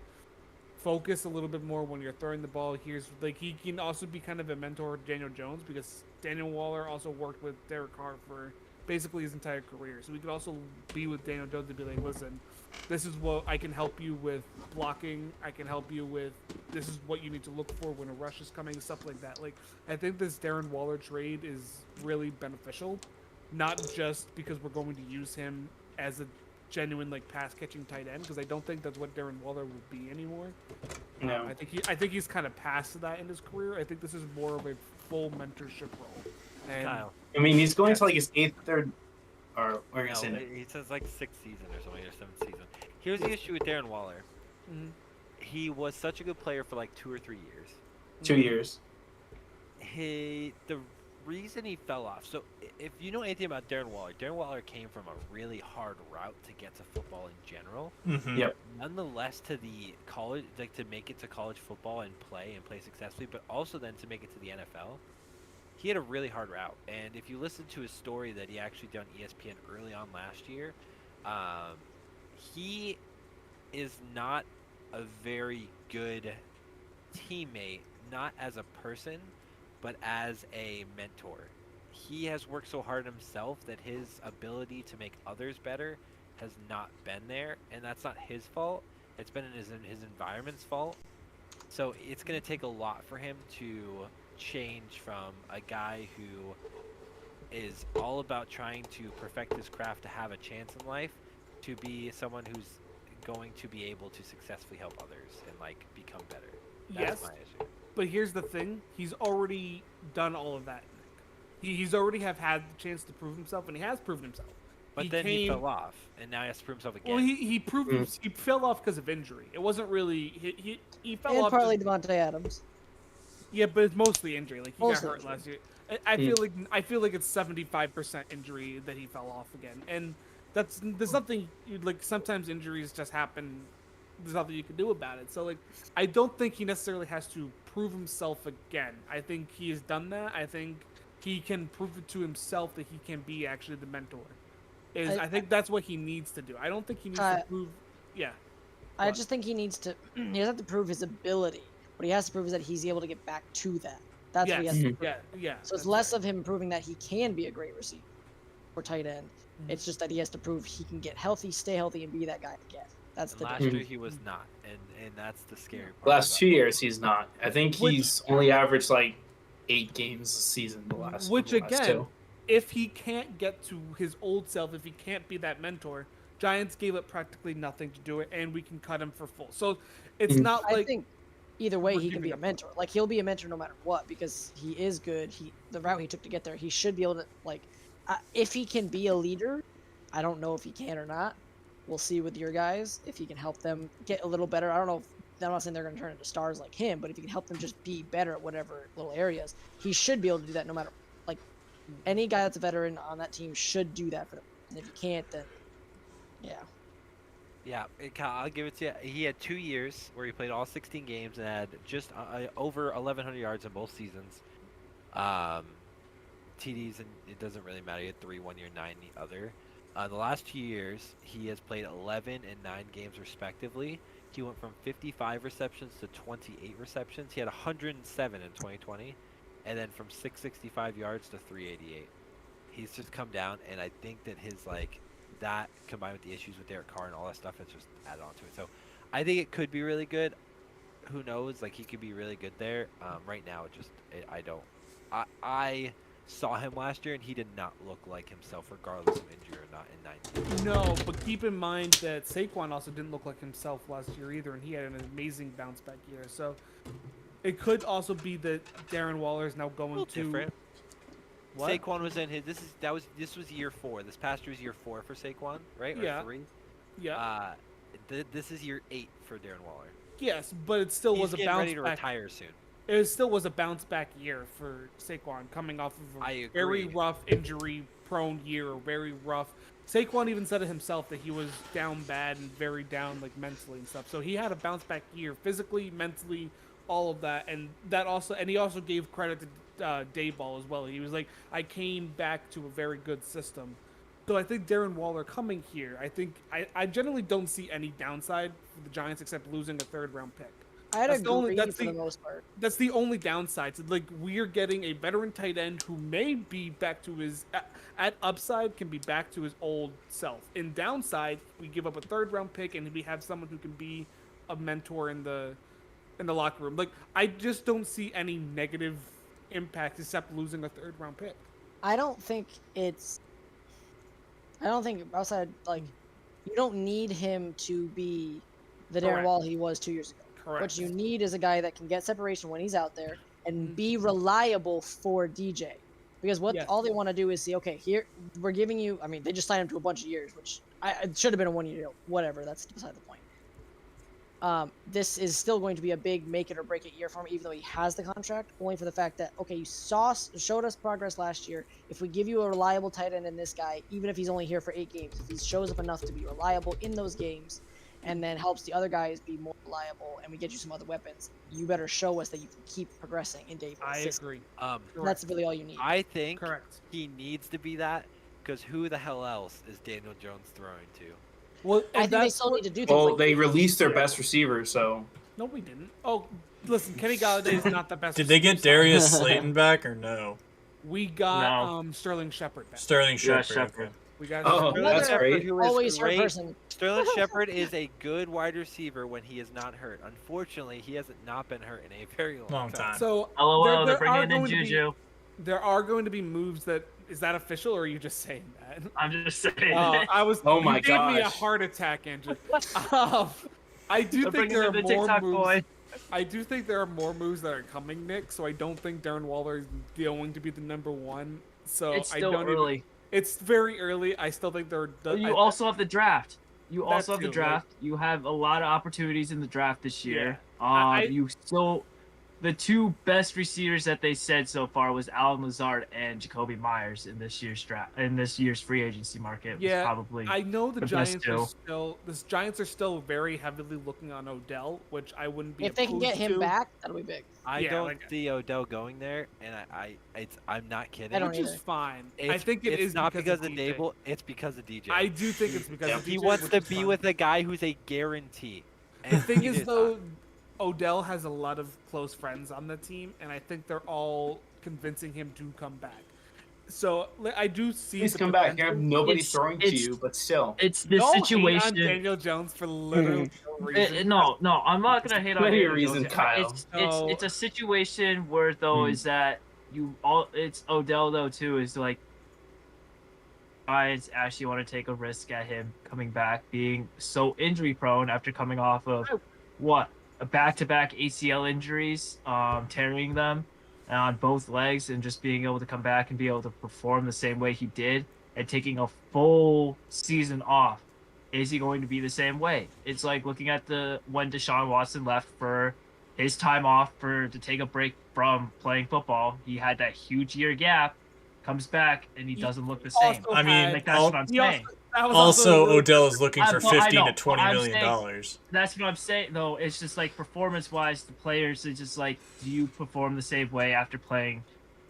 focus a little bit more when you're throwing the ball. Here's like he can also be kind of a mentor to Daniel Jones because Daniel Waller also worked with Derek Carr for basically his entire career. So we could also be with Daniel Jones and be like, listen, this is what I can help you with blocking. I can help you with this is what you need to look for when a rush is coming, stuff like that. Like I think this Darren Waller trade is really beneficial, not just because we're going to use him as a genuine like pass catching tight end because I don't think that's what Darren Waller will be anymore. No. I think he's kind of past that in his career. I think this is more of a full mentorship role. And Kyle, I mean, he's going to like his 8th, 3rd, or we're gonna no, say he says like 6th season or something or 7th season. Here's the issue with Darren Waller. Mhm. He was such a good player for like 2 or 3 years. 2 years. The reason he fell off. So if you know anything about Darren Waller came from a really hard route to get to football in general. Mhm. Yep. Nonetheless, to the college, like to make it to college football and play successfully, but also then to make it to the NFL, he had a really hard route. And if you listen to his story that he actually did on ESPN early on last year, he is not a very good teammate, not as a person, but as a mentor. He has worked so hard himself that his ability to make others better has not been there, and that's not his fault. It's been in his environment's fault. So it's going to take a lot for him to change from a guy who is all about trying to perfect his craft to have a chance in life to be someone who's going to be able to successfully help others and like become better. That's Yes. my issue. But here's the thing: he's already done all of that. He's already have had the chance to prove himself, and he has proven himself. But then he fell off, and now he has to prove himself again. Well, he proved he fell off because of injury. It wasn't really he fell And off. partly just- Devontae Adams. yeah, but it's mostly injury. Like he Mostly got hurt injury. last year. I feel like it's 75% injury that he fell off again, and there's nothing like sometimes injuries just happen. There's nothing you can do about it. So like, I don't think he necessarily has to prove himself again. I think he has done that. I think he can prove it to himself that he can be actually the mentor. I think that's what he needs to do. I don't think he needs to prove. Yeah. I What? just think he needs to. He doesn't have to prove his ability. What he has to prove is that he's able to get back to that. That's what he has to prove. Yeah. So it's that's less right. of him proving that he can be a great receiver or tight end. It's just that he has to prove he can get healthy, stay healthy, and be that guy again. That's And the last difference. year he was not, and that's the scary part. Last about 2 it. years, he's not. I think he's only averaged like 8 games a season the last. Which the last again, two. if he can't get to his old self, if he can't be that mentor, Giants gave up practically nothing to do it, and we can cut him for full. So it's not I like think either way we're he can giving be a up- mentor. Like he'll be a mentor no matter what because he is good. The route he took to get there, he should be able to like. If he can be a leader, I don't know if he can or not. We'll see with your guys if he can help them get a little better. I don't know. I'm not saying they're going to turn into stars like him, but if he can help them just be better at whatever little areas, he should be able to do that no matter. Like any guy that's a veteran on that team should do that for them. And if you can't, then yeah. Yeah, Kyle, I'll give it to you. He had 2 years where he played all 16 games and had just over 1,100 yards in both seasons. TDs, and it doesn't really matter. He had 3 1 year, 9 the other. The last 2 years, he has played 11 and 9 games respectively. He went from 55 receptions to 28 receptions. He had 107 in 2020, and then from 665 yards to 388. He's just come down, and I think that his that combined with the issues with Derek Carr and all that stuff has just added on to it. So I think it could be really good. Who knows? Like he could be really good there. Right now, I don't. I saw him last year, and he did not look like himself, regardless of injury or not in 19. no. But keep in mind that Saquon also didn't look like himself last year either, and he had an amazing bounce back year. So it could also be that Darren Waller is now A going little to. different. What? Saquon was in his. This was year 4. This past year was year 4 for Saquon, right? Or Yeah. 3. Yeah. This is year 8 for Darren Waller. Yes, but it still He's was a getting bounce ready to back. retire soon. It still was a bounce back year for Saquon, coming off of I a very agree. rough injury-prone year, very rough. Saquon even said it himself that he was down bad and very down, like mentally and stuff. So he had a bounce back year, physically, mentally, all of that, and he also gave credit to Dayball as well. He was like, I came back to a very good system. So I think Darren Waller coming here, I generally don't see any downside for the Giants except losing a 3rd-round pick. I'd That's the only- agree that's for the- the most part. That's the only downside. So, like, we're getting a veteran tight end who may be back to his at upside can be back to his old self. In downside, we give up a 3rd-round pick and we have someone who can be a mentor in the locker room. Like, I just don't see any negative impact except losing a 3rd-round pick. I don't think outside like you don't need him to be the Darren Correct. Waller he was 2 years ago. Correct. What you need is a guy that can get separation when he's out there and Mhm. be reliable for DJ. Because Yes. all they want to do is see, okay, here we're giving you. I mean, they just signed him to a bunch of years, which it should have been a 1 year deal. Whatever, that's beside the point. This is still going to be a big make it or break it year for him, even though he has the contract. Only for the fact that okay, you showed us progress last year. If we give you a reliable tight end in this guy, even if he's only here for 8 games, if he shows up enough to be reliable in those games, and then helps the other guys be more reliable, and we get you some other weapons, you better show us that you can keep progressing in Davis. I agree. That's really all you need. I think Correct. he needs to be that because who the hell else is Daniel Jones throwing to? Well, I and think they that's still what- need to do things Well, like they released their best receiver, so No, we didn't. Oh, listen, Kenny Galladay is not the best. Did they get receiver, Darius Slayton back or no? We got No. Sterling Shepard back. Sterling Yeah, Shepard. Shepard. Okay. We got Oh, Sterling that's Another great. Who is always hurt great. person. Sterling Shepard is a good wide receiver when he is not hurt. Unfortunately, he hasn't not been hurt in a very long, Long time. So LOL, there they're are bringing in going to be- Juju. there are going to be moves that is that official or are you just saying that? I'm just saying. I was. Oh my you gave me a gosh. heart attack, Andrew. I do They're think bringing there are in the more TikTok moves. boy. I do think there are more moves that are coming, Nick. So I don't think Darren Waller is going to be the number one. So It's I still don't early. Even, it's very early. I still think they're. But you also have the draft. You That also have the too, draft. You have a lot of opportunities in the draft this year. I- You still, the two best receivers that they said so far was Alan Lazard and Jacoby Myers in this year's draft. In this year's free agency market, was Yeah, probably. I know the the best Giants are still very heavily looking on Odell, which I wouldn't be. If they can get opposed him to. back, that'll be big. I Yeah, don't like- see Odell going there, and I'm not kidding. I don't which is either. fine. I It's- think it it's is not because of of DJ. Dable. It's because of DJ. I do think it's because of he DJ, wants which to is be fine. with a guy who's a guarantee. The And thing he is, not. though, Odell has a lot of close friends on the team, and I think they're all convincing him to come back. So I do see. please the come back. potential. Nobody's throwing to it's- you, but still. It's the Don't hate on situation. Daniel Jones for literally no reason. No, I'm not gonna hate on Plenty of Daniel reason, Jones. Kyle. It's a situation where though is that it's Odell though too is like Giants actually want to take a risk at him coming back being so injury prone after coming off of a back-to-back ACL injuries, tearing them on both legs and just being able to come back and be able to perform the same way he did and taking a full season off. Is he going to be the same way? It's like looking at when Deshaun Watson left for his time off to take a break from playing football. He had that huge year gap, comes back, and he doesn't look the same. also I mean, had- Like that's what I'm he also- saying. that was Also, really- Odell is looking for I 15 know, to 20 I'm million saying- dollars. That's what I'm saying though. It's just like performance-wise, the players are just like, do you perform the same way after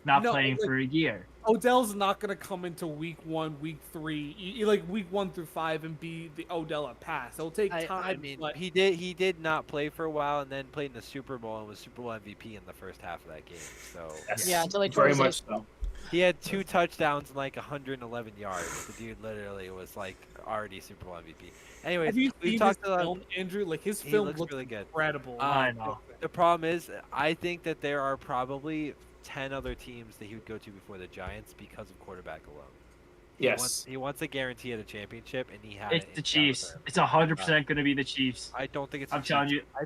not No, playing like- for a year? Odell's not gonna come into week 1, week 3, like week 1 through 5, and be the Odell at pass. It'll take time. I mean, but he did not play for a while, and then played in the Super Bowl and was Super Bowl MVP in the first half of that game. So Yes, Yeah, until they tore very his much ACL. so. he had 2 touchdowns and like 111 yards. The dude literally was like already Super Bowl MVP. Anyways, have you we seen talked his a lot. film, Andrew? Like his He film looks looks really good. incredible. I know. The problem is, I think that there are probably 10 other teams that he would go to before the Giants because of quarterback alone. Yes. He wants a guarantee of the championship, and he had It's it the in Chiefs. Dallas. It's 100% going to be the Chiefs. I don't think it's. I'm the telling Chiefs. you. I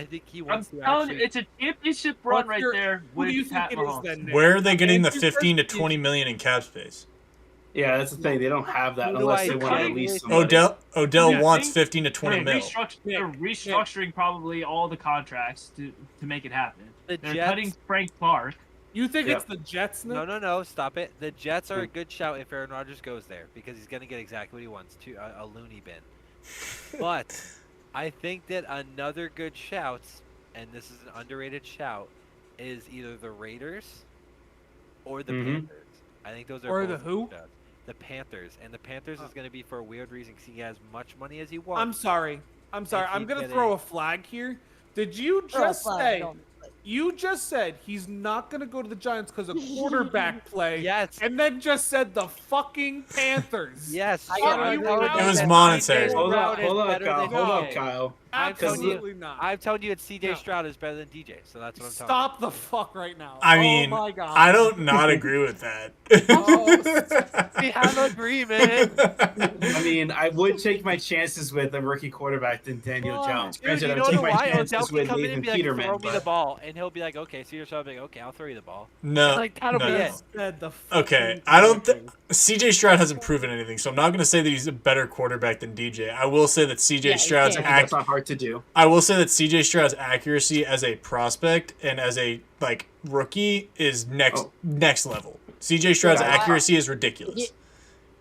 think he I'm wants to telling you, actually. it's a championship run What's right your- there Who do you with think Pat it is Mahomes. then? Nick? Where are they getting the Andrew 15 to first, 20 million in cap space? Yeah, that's the thing. They don't have that Who do unless I they want to think release is- somebody. Odell Yeah, wants think 15 to 20 mil. They're restructuring probably all the contracts to make it happen. The They're Jets. cutting Frank Clark. You think Yep. it's the Jets? Nick? No, stop it. The Jets are a good shout if Aaron Rodgers goes there because he's gonna get exactly what he wants to a loony bin. But I think that another good shout, and this is an underrated shout, is either the Raiders or the Mhm. Panthers. I think those are Or both the who? good shouts. The Panthers, and the Panthers Oh. is gonna be for a weird reason because he has much money as he wants. I'm sorry. I'm sorry. If I'm he's gonna getting- throw a flag here. Did you Throw a just flag, say? don't- You just said he's not gonna go to the Giants because of quarterback play. Yes. And then just said the fucking Panthers. Yes. I so gotta I'm agree telling with you that. It was that monetary. CJ Hold Stroud up, is hold up, better Kyle. than Hold up, DJ. Kyle. I'm telling you- Absolutely not. I'm telling you, CJ No. Stroud is better than DJ. So that's what I'm telling you. Stop the fuck right now. I Oh mean, my God. I don't not agree with that. We have agreement. I mean, I would take my chances with a rookie quarterback than Daniel Well, Jones. Dude, Granted, you I know would take my why? Odell chances can with come in and Nathan be like, Peterman. throw me the But ball, and he'll be like, okay, CJ Stroud will be like, okay, I'll throw you the ball. No, Like, that'll no, be no. it. Said the Okay, fucking I don't. thing. CJ Stroud hasn't proven anything, so I'm not going to say that he's a better quarterback than DJ. I will say that CJ Yeah, you Stroud's can't. that's not hard to do. I will say that CJ Stroud's accuracy as a prospect and as a rookie is next level. CJ Stroud's Yeah, accuracy is ridiculous.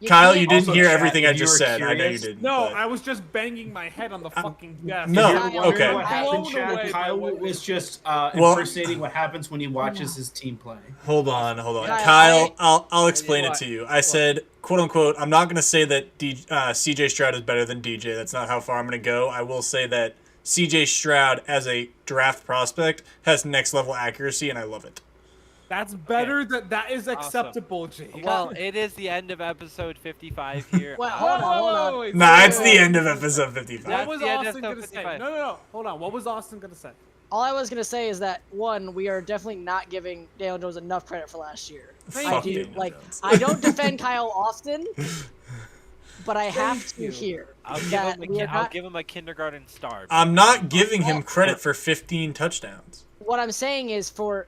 You Kyle, can't- you didn't Also, hear Chad, everything I if you just were said. I know you curious- didn't. No, but- I was just banging my head on the fucking desk. No, If you're wondering okay. what happened, Blown Chad, away Kyle by what- was just Well- impersonating what happens when he watches his team play. Hold on. Kyle, Kyle, I'll explain it What? to you. I said quote unquote, I'm not going to say that CJ Stroud is better than DJ. That's not how far I'm going to go. I will say that CJ Stroud as a draft prospect has next level accuracy, and I love it. That's better. That is acceptable, Jake. Well, it is the end of episode 55 here. Well, hold on. Wait, Nah, it's wait, the wait. end of episode 55. What That's was the end of Austin gonna episode say? 55. No. Hold on. What was Austin gonna say? All I was gonna say is that one, we are definitely not giving Daniel Jones enough credit for last year. Fuck I do Daniel like. Jones. I don't defend Kyle often, but I have to here. I'll give, that him we a, are I'll not- give him a kindergarten star. I'm not giving him credit for 15 touchdowns. What I'm saying is for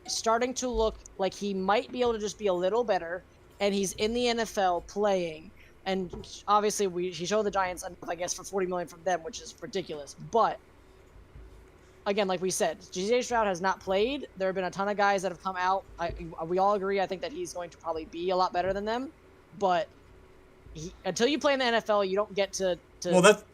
starting to look like he might be able to just be a little better, and he's in the NFL playing, and obviously he showed the Giants enough, I guess, for $40 million from them, which is ridiculous. But again, like we said, CJ Stroud has not played. There have been a ton of guys that have come out. We all agree. I think that he's going to probably be a lot better than them, but until you play in the NFL, you don't get to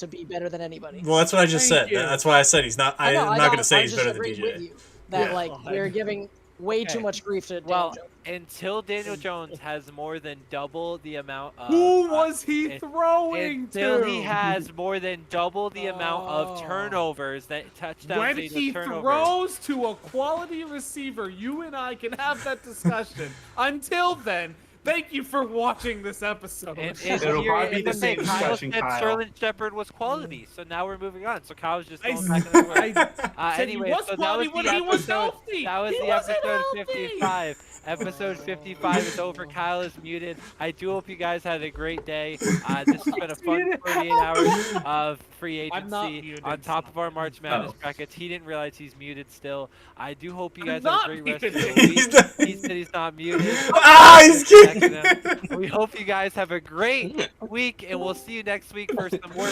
be better than anybody. Well, that's what I just said. Thank you. That's why I said he's not. I'm not going to say I he's just better than agreed with DJ. you that Yeah. like we're giving way too Okay. much grief to Daniel Well, Jones. until Daniel Jones has more than double the amount of Who was he and- throwing until to? he has more than double the amount of Oh. turnovers that touchdowns When lead to he turnovers. throws to a quality receiver, you and I can have that discussion. Until then, thank you for watching this episode. And It'll here- probably be the and same Kyle discussion, said Kyle. Sterling Shepard was quality, so now we're moving on. So Kyle's just I going back in the word. said he Anyway, was so that quality was when the he was episode. healthy. That was He the wasn't episode healthy. 55. Episode 55 is over. Kyle is muted. I do hope you guys had a great day. This has been a fun 48 hours of free I'm not agency muted. on top of our March Madness Oh. brackets. He didn't realize he's muted still. I do hope you I'm guys have a not great rest of muted. the He's week. not- He said he's not muted. Ah, he's kidding. We hope you guys have a great week, and we'll see you next week for some more